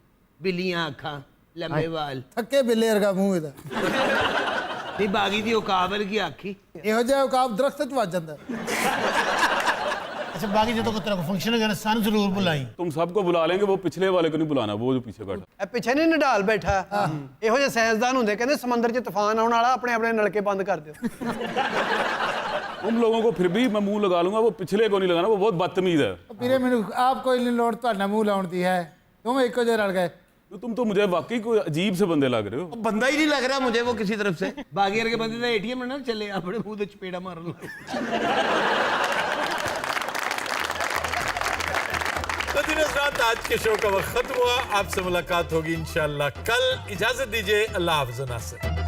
बिल्लियां अखां, ਲੰਬੇ ਵਾਲ ਥੱਕੇ ਬਿੱਲੇ ਵਰਗਾ ਮੂੰਹ ਇਹਦਾ ਨਹੀਂ ਬਾਗੀ ਦੀ ਔਕਾਬ ਵਰਗੀ ਆਖੀ ਇਹੋ ਜਿਹਾ ਔਕਾਬ ਦਰਖਤ 'ਚ ਵੱਜ ਜਾਂਦਾ अच्छा बाकी जो तो तेरा को फंक्शन है सन जरूर बुलाई तुम सबको बुला लेंगे, वो पिछले वाले को नहीं बुलाना, वो जो पीछे बैठा। ਇਹ ਪਿੱਛੇ ਨਹੀਂ ਨਡਾਲ ਬੈਠਾ ਇਹੋ ਜਿਹੇ ਸਾਇੰਸਦਾਨ ਹੁੰਦੇ ਕਹਿੰਦੇ ਸਮੁੰਦਰ 'ਚ ਤੂਫਾਨ ਆਉਣ ਵਾਲਾ ਆਪਣੇ ਆਪਣੇ ਨਲਕੇ ਬੰਦ ਕਰ ਦਿਓ उन लोगों को फिर भी मैं मुंह लगा लूंगा, वो पिछले को नहीं लगाना, वो बहुत बदतमीज है। ਵੀਰੇ ਮੈਨੂੰ ਆਪ ਕੋਈ ਨਹੀਂ ਲੋੜ ਤੁਹਾਡਾ ਮੂੰਹ ਲਾਉਣ ਦੀ ਹੈ ਦੋਵੇਂ ਇੱਕੋ ਜਿਹੇ ਰਲ ਗਏ तुम तो मुझे वाकई कोई अजीब से बंदे लग रहे हो। बंदा ही नहीं लग रहा मुझे वो किसी तरफ से। ਬਾਗੀ ਵਰਗੇ ਬੰਦੇ ਦਾ ਏਟੀਐਮ ਨਾ ਚੱਲੇ ਆਪਣੇ ਮੂੰਹ ਤੇ ਚਪੇੜਾ ਮਾਰਨ ਲੱਗ तो दिन रात आज के शो का वक्त खत्म हुआ। आपसे मुलाकात होगी इंशाल्लाह कल। इजाजत दीजिए, अल्लाह हाफ़िज़।